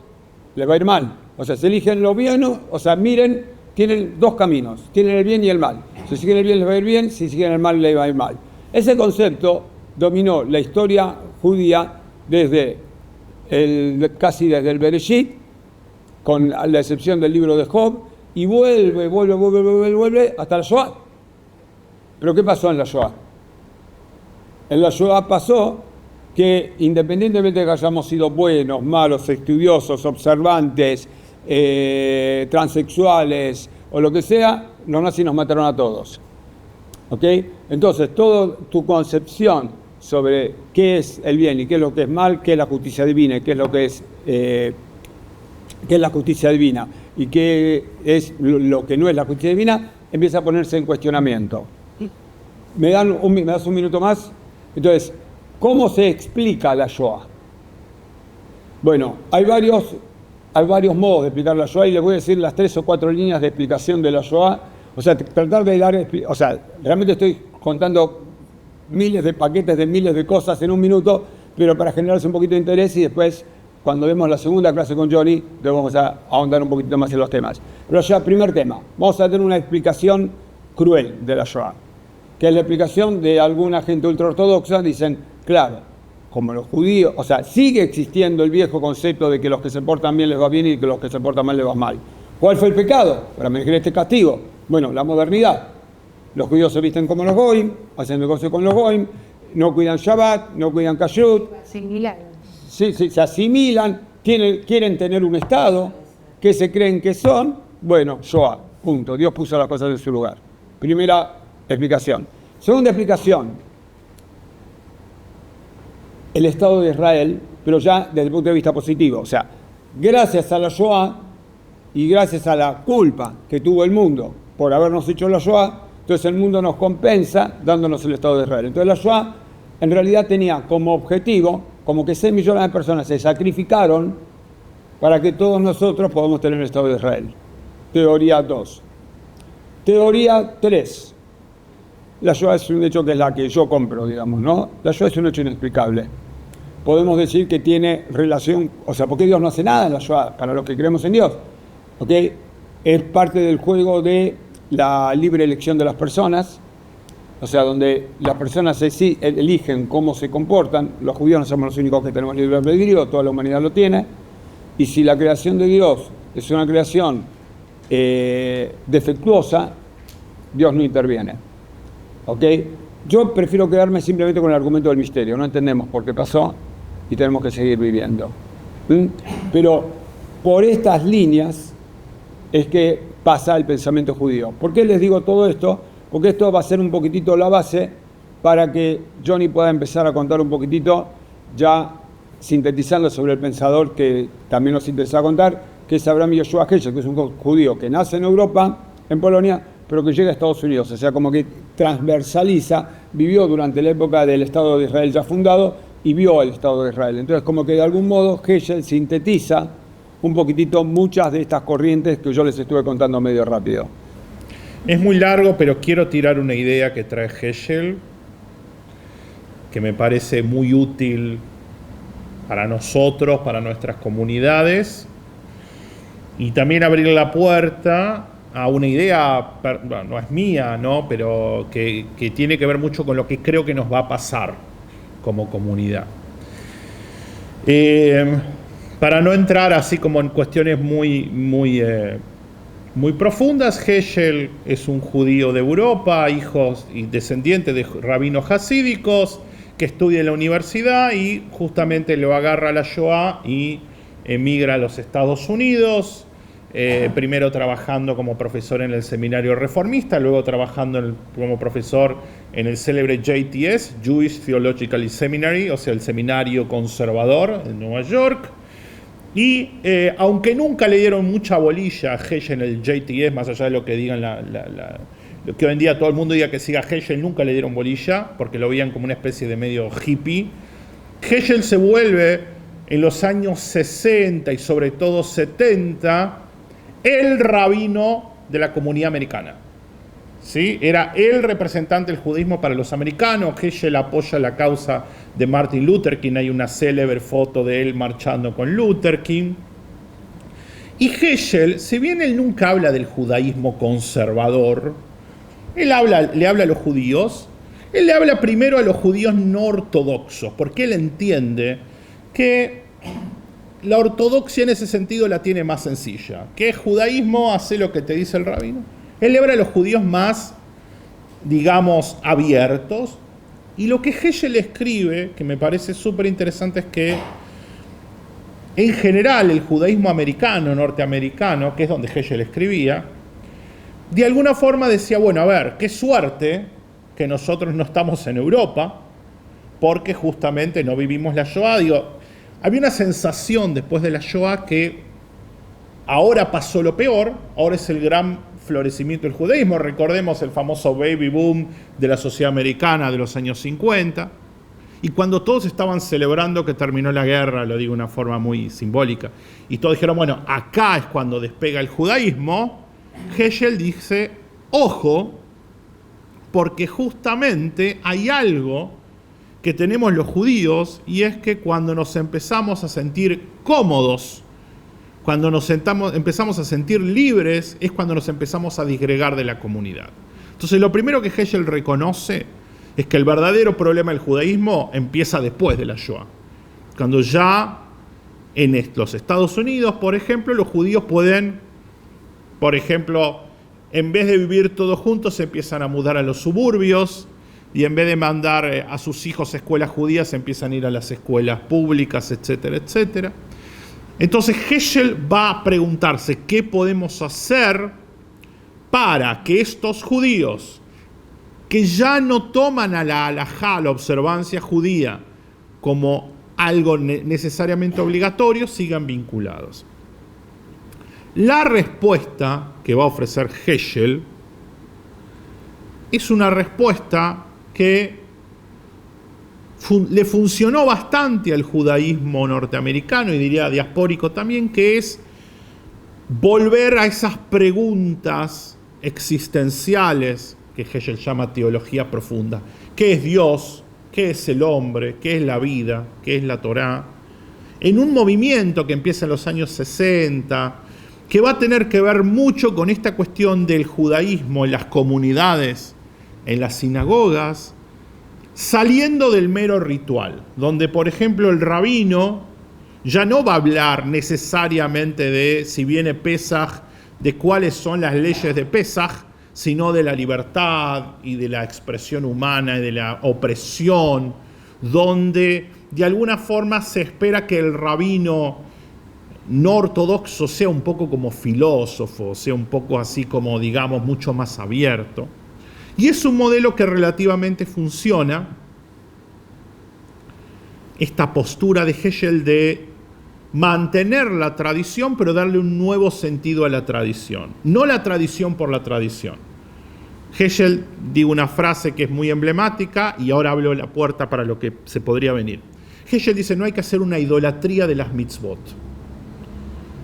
les va a ir mal. O sea, si eligen lo bueno, o sea, miren, tienen dos caminos, tienen el bien y el mal. Si siguen el bien les va a ir bien, si siguen el mal les va a ir mal. Ese concepto dominó la historia judía casi desde el Bereshit, con la excepción del libro de Job, y vuelve hasta la Shoah. ¿Pero qué pasó en la Shoah? En la Shoah pasó que independientemente de que hayamos sido buenos, malos, estudiosos, observantes, transexuales o lo que sea, los nazis nos mataron a todos. ¿Ok? Entonces, toda tu concepción sobre qué es el bien y qué es lo que es mal, qué es la justicia divina y qué es lo que es la justicia divina y qué es lo que no es la justicia divina, empieza a ponerse en cuestionamiento. ¿Me das un minuto más? Entonces, ¿cómo se explica la Shoah? Bueno, hay varios modos de explicar la Shoah y les voy a decir las 3 o 4 líneas de explicación de la Shoah. O sea, tratar de dar... O sea, realmente estoy contando miles de paquetes de miles de cosas en un minuto, pero para generarse un poquito de interés y después, cuando vemos la segunda clase con Johnny, vamos a ahondar un poquito más en los temas. Pero ya, primer tema, vamos a tener una explicación cruel de la Shoah, que es la explicación de alguna gente ultraortodoxa. Dicen, claro, como los judíos, o sea, sigue existiendo el viejo concepto de que los que se portan bien les va bien y que los que se portan mal les va mal. ¿Cuál fue el pecado para merecer este castigo? Bueno, la modernidad. Los judíos se visten como los goim, hacen negocio con los goim, no cuidan Shabbat, no cuidan Kashrut. Sí, se asimilan, quieren tener un estado, ¿qué se creen que son? Bueno, Shoah, punto. Dios puso las cosas en su lugar. Primera explicación. Segunda explicación, el Estado de Israel, pero ya desde el punto de vista positivo. O sea, gracias a la Shoah y gracias a la culpa que tuvo el mundo por habernos hecho la Shoah, entonces el mundo nos compensa dándonos el Estado de Israel. Entonces la Shoah en realidad tenía como objetivo, como que 6 millones de personas se sacrificaron para que todos nosotros podamos tener el Estado de Israel. Teoría 2. Teoría 3. La Shoah es un hecho que es la que yo compro, digamos, ¿no? La Shoah es un hecho inexplicable. Podemos decir que tiene relación, o sea, ¿por qué Dios no hace nada en la Shoah? Para los que creemos en Dios, ¿ok? Es parte del juego de la libre elección de las personas, o sea, donde las personas eligen cómo se comportan. Los judíos no somos los únicos que tenemos libre albedrío, toda la humanidad lo tiene, y si la creación de Dios es una creación defectuosa, Dios no interviene. ¿Ok? Yo prefiero quedarme simplemente con el argumento del misterio. No entendemos por qué pasó y tenemos que seguir viviendo. Pero por estas líneas es que pasa el pensamiento judío. ¿Por qué les digo todo esto? Porque esto va a ser un poquitito la base para que Johnny pueda empezar a contar un poquitito, ya sintetizando sobre el pensador que también nos interesa contar, que es Abraham Yoshua Heschel, que es un judío que nace en Europa, en Polonia, pero que llega a Estados Unidos. O sea, como que transversaliza, vivió durante la época del Estado de Israel ya fundado y vio el Estado de Israel. Entonces, como que de algún modo Heschel sintetiza un poquitito muchas de estas corrientes que yo les estuve contando medio rápido. Es muy largo, pero quiero tirar una idea que trae Heschel, que me parece muy útil para nosotros, para nuestras comunidades, y también abrir la puerta a una idea, bueno, no es mía, ¿no? Pero que tiene que ver mucho con lo que creo que nos va a pasar como comunidad. Para no entrar así como en cuestiones muy profundas, Heschel es un judío de Europa, hijos y descendiente de rabinos hasídicos, que estudia en la universidad y justamente lo agarra la Shoah y emigra a los Estados Unidos, primero trabajando como profesor en el seminario reformista, luego trabajando como profesor en el célebre JTS, Jewish Theological Seminary, o sea, el seminario conservador en Nueva York. Y aunque nunca le dieron mucha bolilla a Heschel en el JTS, más allá de lo que digan lo que hoy en día todo el mundo diga que siga a Heschel, nunca le dieron bolilla porque lo veían como una especie de medio hippie. Heschel se vuelve en los años 60 y sobre todo 70, el rabino de la comunidad americana. ¿Sí? Era el representante del judaísmo para los americanos. Heschel apoya la causa de Martin Luther King. Hay una célebre foto de él marchando con Luther King. Y Heschel, si bien él nunca habla del judaísmo conservador, le habla a los judíos, él le habla primero a los judíos no ortodoxos, porque él entiende que la ortodoxia en ese sentido la tiene más sencilla. ¿Qué es judaísmo? Hace lo que te dice el rabino. Él le habla a los judíos más, digamos, abiertos. Y lo que Heschel escribe, que me parece súper interesante, es que en general el judaísmo americano, norteamericano, que es donde Heschel escribía, de alguna forma decía, bueno, a ver, qué suerte que nosotros no estamos en Europa, porque justamente no vivimos la Shoah. Había una sensación después de la Shoah que ahora pasó lo peor, ahora es el gran florecimiento del judaísmo. Recordemos el famoso baby boom de la sociedad americana de los años 50. Y cuando todos estaban celebrando que terminó la guerra, lo digo de una forma muy simbólica, y todos dijeron, bueno, acá es cuando despega el judaísmo, Heschel dice, ojo, porque justamente hay algo que tenemos los judíos, y es que cuando nos empezamos a sentir cómodos, cuando nos empezamos a sentir libres, es cuando nos empezamos a disgregar de la comunidad. Entonces, lo primero que Heschel reconoce es que el verdadero problema del judaísmo empieza después de la Shoah. Cuando ya en los Estados Unidos, por ejemplo, los judíos pueden, por ejemplo, en vez de vivir todos juntos, se empiezan a mudar a los suburbios, y en vez de mandar a sus hijos a escuelas judías, empiezan a ir a las escuelas públicas, etcétera, etcétera. Entonces Heschel va a preguntarse qué podemos hacer para que estos judíos, que ya no toman a la halajá, a la observancia judía, como algo necesariamente obligatorio, sigan vinculados. La respuesta que va a ofrecer Heschel es una respuesta que le funcionó bastante al judaísmo norteamericano y diría diaspórico también, que es volver a esas preguntas existenciales que Heschel llama teología profunda. ¿Qué es Dios? ¿Qué es el hombre? ¿Qué es la vida? ¿Qué es la Torá? En un movimiento que empieza en los años 60, que va a tener que ver mucho con esta cuestión del judaísmo en las comunidades, en las sinagogas, saliendo del mero ritual, donde, por ejemplo, el rabino ya no va a hablar necesariamente de, si viene Pesaj, de cuáles son las leyes de Pesaj, sino de la libertad y de la expresión humana y de la opresión, donde de alguna forma se espera que el rabino no ortodoxo sea un poco como filósofo, sea un poco así como, digamos, mucho más abierto. Y es un modelo que relativamente funciona, esta postura de Heschel de mantener la tradición, pero darle un nuevo sentido a la tradición. No la tradición por la tradición. Heschel digo una frase que es muy emblemática y ahora abro la puerta para lo que se podría venir. Heschel dice, no hay que hacer una idolatría de las mitzvot.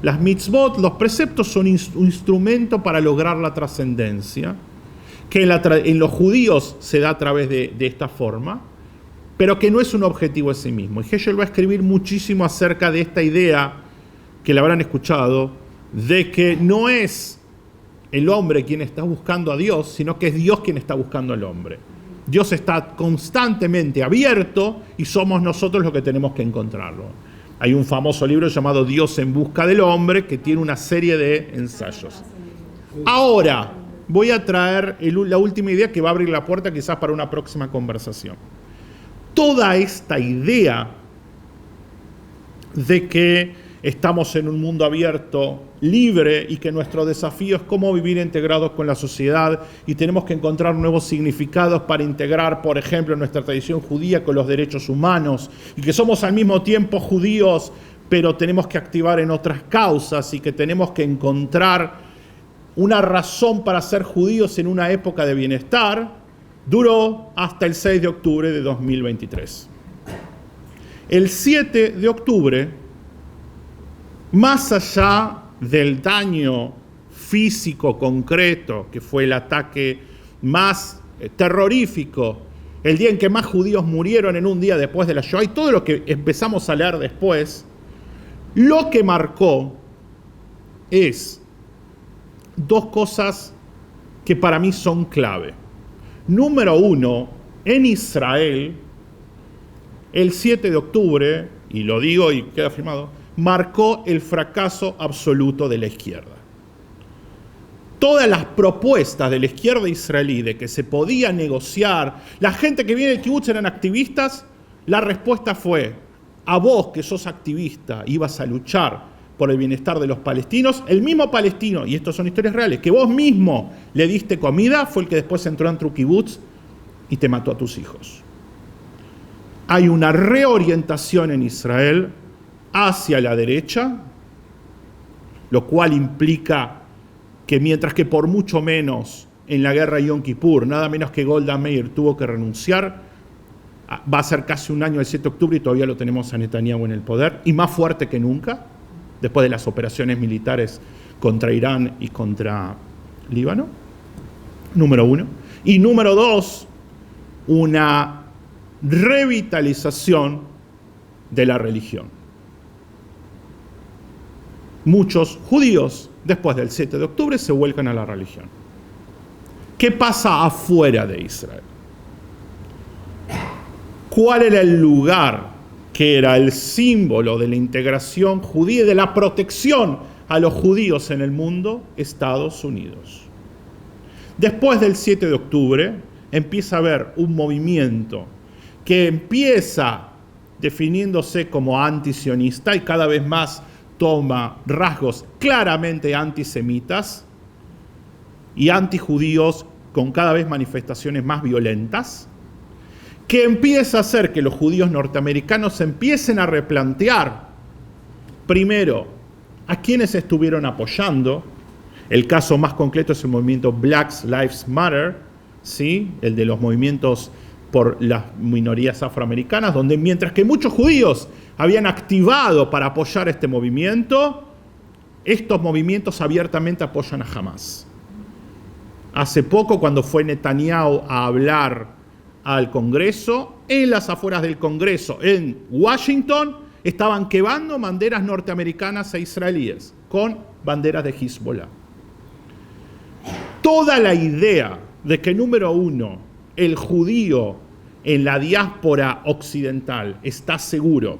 Las mitzvot, los preceptos, son un instrumento para lograr la trascendencia, que en los judíos se da a través de esta forma, pero que no es un objetivo en sí mismo. Y Heschel va a escribir muchísimo acerca de esta idea, que la habrán escuchado, de que no es el hombre quien está buscando a Dios, sino que es Dios quien está buscando al hombre. Dios está constantemente abierto y somos nosotros los que tenemos que encontrarlo. Hay un famoso libro llamado Dios en busca del hombre, que tiene una serie de ensayos. Ahora voy a traer la última idea que va a abrir la puerta quizás para una próxima conversación. Toda esta idea de que estamos en un mundo abierto, libre, y que nuestro desafío es cómo vivir integrados con la sociedad y tenemos que encontrar nuevos significados para integrar, por ejemplo, nuestra tradición judía con los derechos humanos, y que somos al mismo tiempo judíos, pero tenemos que activar en otras causas y que tenemos que encontrar una razón para ser judíos en una época de bienestar, duró hasta el 6 de octubre de 2023. El 7 de octubre, más allá del daño físico concreto, que fue el ataque más terrorífico, el día en que más judíos murieron en un día después de la Shoah, y todo lo que empezamos a leer después, lo que marcó es dos cosas que para mí son clave. Número uno, en Israel, el 7 de octubre, y lo digo y queda firmado, marcó el fracaso absoluto de la izquierda. Todas las propuestas de la izquierda israelí de que se podía negociar, la gente que viene del kibutz eran activistas, la respuesta fue: a vos que sos activista ibas a luchar por el bienestar de los palestinos, el mismo palestino, y estas son historias reales, que vos mismo le diste comida, fue el que después entró en tu kibutz y te mató a tus hijos. Hay una reorientación en Israel hacia la derecha, lo cual implica que mientras que por mucho menos en la guerra de Yom Kippur, nada menos que Golda Meir tuvo que renunciar, va a ser casi un año el 7 de octubre y todavía lo tenemos a Netanyahu en el poder, y más fuerte que nunca, después de las operaciones militares contra Irán y contra Líbano, número uno. Y número dos, una revitalización de la religión. Muchos judíos, después del 7 de octubre, se vuelcan a la religión. ¿Qué pasa afuera de Israel? ¿Cuál era el lugar que era el símbolo de la integración judía y de la protección a los judíos en el mundo? Estados Unidos. Después del 7 de octubre empieza a haber un movimiento que empieza definiéndose como antisionista y cada vez más toma rasgos claramente antisemitas y antijudíos con cada vez manifestaciones más violentas, que empieza a hacer que los judíos norteamericanos se empiecen a replantear, primero, a quienes estuvieron apoyando. El caso más concreto es el movimiento Black Lives Matter, ¿sí? El de los movimientos por las minorías afroamericanas, donde mientras que muchos judíos habían activado para apoyar este movimiento, estos movimientos abiertamente apoyan a Hamas. Hace poco, cuando fue Netanyahu a hablar al Congreso, en las afueras del Congreso, en Washington, estaban quemando banderas norteamericanas e israelíes con banderas de Hezbollah. Toda la idea de que, número uno, el judío en la diáspora occidental está seguro,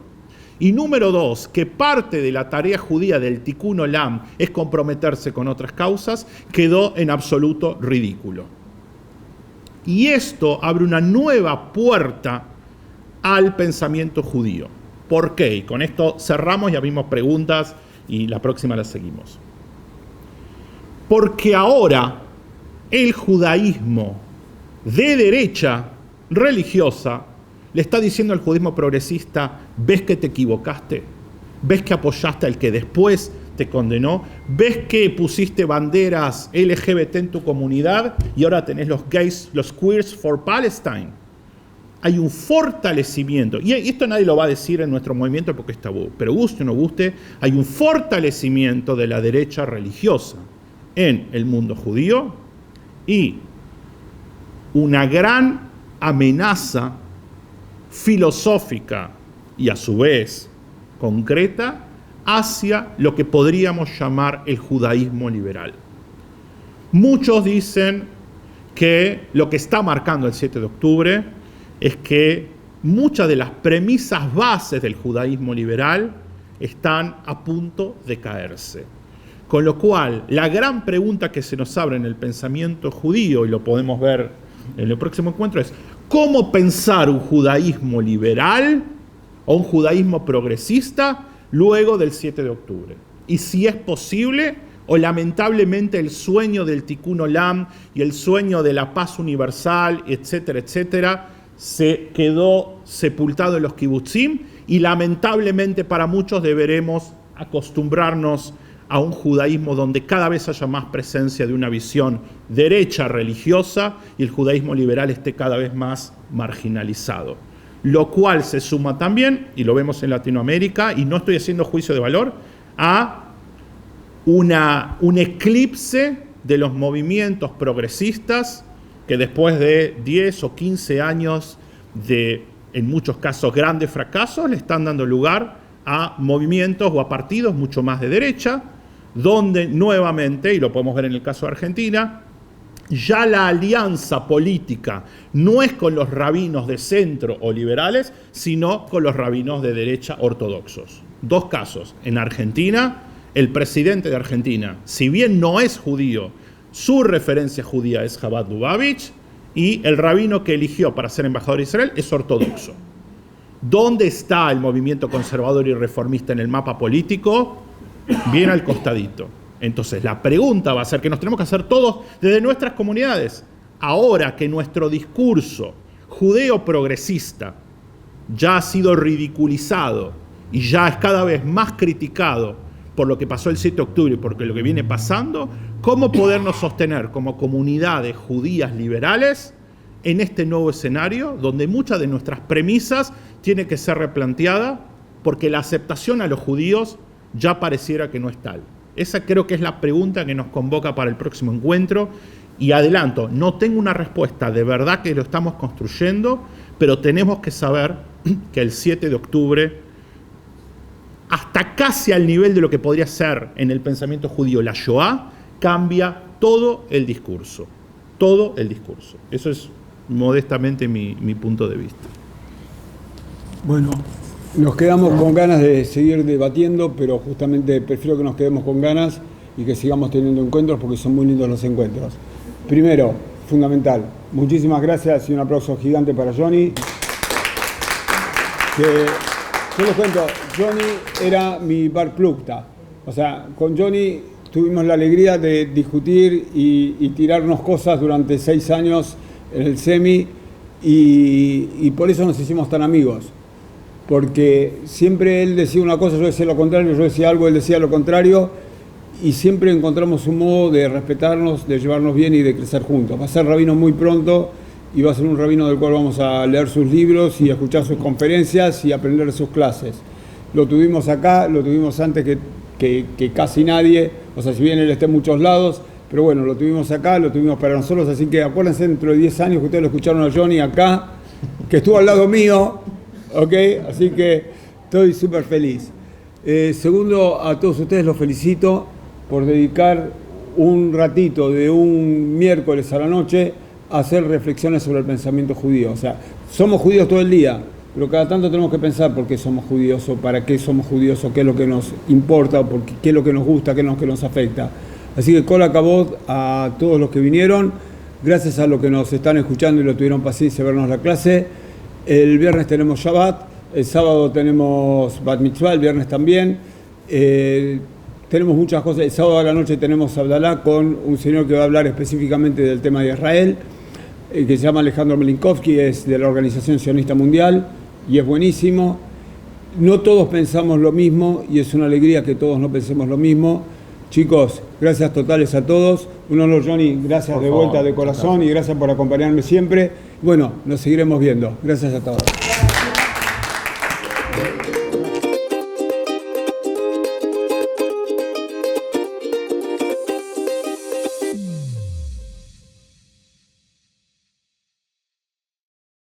y número dos, que parte de la tarea judía del Tikkun Olam es comprometerse con otras causas, quedó en absoluto ridículo. Y esto abre una nueva puerta al pensamiento judío. ¿Por qué? Y con esto cerramos, ya vimos preguntas y la próxima la seguimos. Porque ahora el judaísmo de derecha religiosa le está diciendo al judaísmo progresista: ¿ves que te equivocaste? ¿Ves que apoyaste al que después te condenó? ¿Ves que pusiste banderas LGBT en tu comunidad y ahora tenés los gays, los queers for Palestine? Hay un fortalecimiento, y esto nadie lo va a decir en nuestro movimiento porque es tabú, pero guste o no guste, hay un fortalecimiento de la derecha religiosa en el mundo judío y una gran amenaza filosófica y a su vez concreta hacia lo que podríamos llamar el judaísmo liberal. Muchos dicen que lo que está marcando el 7 de octubre es que muchas de las premisas bases del judaísmo liberal están a punto de caerse. Con lo cual, la gran pregunta que se nos abre en el pensamiento judío, y lo podemos ver en el próximo encuentro, es ¿cómo pensar un judaísmo liberal o un judaísmo progresista luego del 7 de octubre? Y si es posible, o lamentablemente el sueño del Tikkun Olam y el sueño de la paz universal, etcétera, etcétera, se quedó sepultado en los kibutzim y lamentablemente para muchos deberemos acostumbrarnos a un judaísmo donde cada vez haya más presencia de una visión derecha religiosa y el judaísmo liberal esté cada vez más marginalizado. lo cual se suma también, y lo vemos en Latinoamérica, y no estoy haciendo juicio de valor, a un eclipse de los movimientos progresistas que después de 10 o 15 años de, en muchos casos, grandes fracasos, le están dando lugar a movimientos o a partidos mucho más de derecha, donde nuevamente, y lo podemos ver en el caso de Argentina, ya la alianza política no es con los rabinos de centro o liberales, sino con los rabinos de derecha ortodoxos. Dos casos. En Argentina, el presidente de Argentina, si bien no es judío, su referencia judía es Chabad Lubavitch, y el rabino que eligió para ser embajador de Israel es ortodoxo. ¿Dónde está el movimiento conservador y reformista en el mapa político? Bien al costadito. Entonces la pregunta va a ser que nos tenemos que hacer todos desde nuestras comunidades. Ahora que nuestro discurso judeo-progresista ya ha sido ridiculizado y ya es cada vez más criticado por lo que pasó el 7 de octubre y por lo que viene pasando, ¿cómo podernos sostener como comunidades judías liberales en este nuevo escenario donde muchas de nuestras premisas tienen que ser replanteadas porque la aceptación a los judíos ya pareciera que no es tal? Esa creo que es la pregunta que nos convoca para el próximo encuentro. Y adelanto, no tengo una respuesta, de verdad que lo estamos construyendo, pero tenemos que saber que el 7 de octubre, hasta casi al nivel de lo que podría ser en el pensamiento judío la Shoah, cambia todo el discurso. Todo el discurso. Eso es modestamente mi punto de vista. Bueno, nos quedamos con ganas de seguir debatiendo, pero justamente prefiero que nos quedemos con ganas y que sigamos teniendo encuentros porque son muy lindos los encuentros. Primero, fundamental, muchísimas gracias y un aplauso gigante para Johnny. Yo les cuento, Johnny era mi bar plukta. O sea, con Johnny tuvimos la alegría de discutir y tirarnos cosas durante 6 años en el semi y por eso nos hicimos tan amigos. Porque siempre él decía una cosa, yo decía lo contrario, yo decía algo, él decía lo contrario, y siempre encontramos un modo de respetarnos, de llevarnos bien y de crecer juntos. Va a ser rabino muy pronto y va a ser un rabino del cual vamos a leer sus libros y escuchar sus conferencias y aprender de sus clases. Lo tuvimos acá, lo tuvimos antes que casi nadie, o sea, si bien él está en muchos lados, pero bueno, lo tuvimos acá, lo tuvimos para nosotros, así que acuérdense dentro de 10 años que ustedes lo escucharon a Johnny acá, que estuvo al lado mío. ¿Ok? Así que estoy súper feliz. Segundo, a todos ustedes los felicito por dedicar un ratito de un miércoles a la noche a hacer reflexiones sobre el pensamiento judío. O sea, somos judíos todo el día, pero cada tanto tenemos que pensar por qué somos judíos o para qué somos judíos o qué es lo que nos importa o qué es lo que nos gusta, qué es lo que nos afecta. Así que Kol HaKavod a todos los que vinieron. Gracias a los que nos están escuchando y lo tuvieron paciencia de vernos la clase. El viernes tenemos Shabbat, el sábado tenemos Bat Mitzvah, el viernes también. Tenemos muchas cosas. El sábado a la noche tenemos Abdalá con un señor que va a hablar específicamente del tema de Israel, que se llama Alejandro Melinkovsky, es de la Organización Sionista Mundial y es buenísimo. No todos pensamos lo mismo y es una alegría que todos no pensemos lo mismo. Chicos, gracias totales a todos. Un honor, Johnny, gracias de vuelta de corazón y gracias por acompañarme siempre. Bueno, nos seguiremos viendo. Gracias a todos.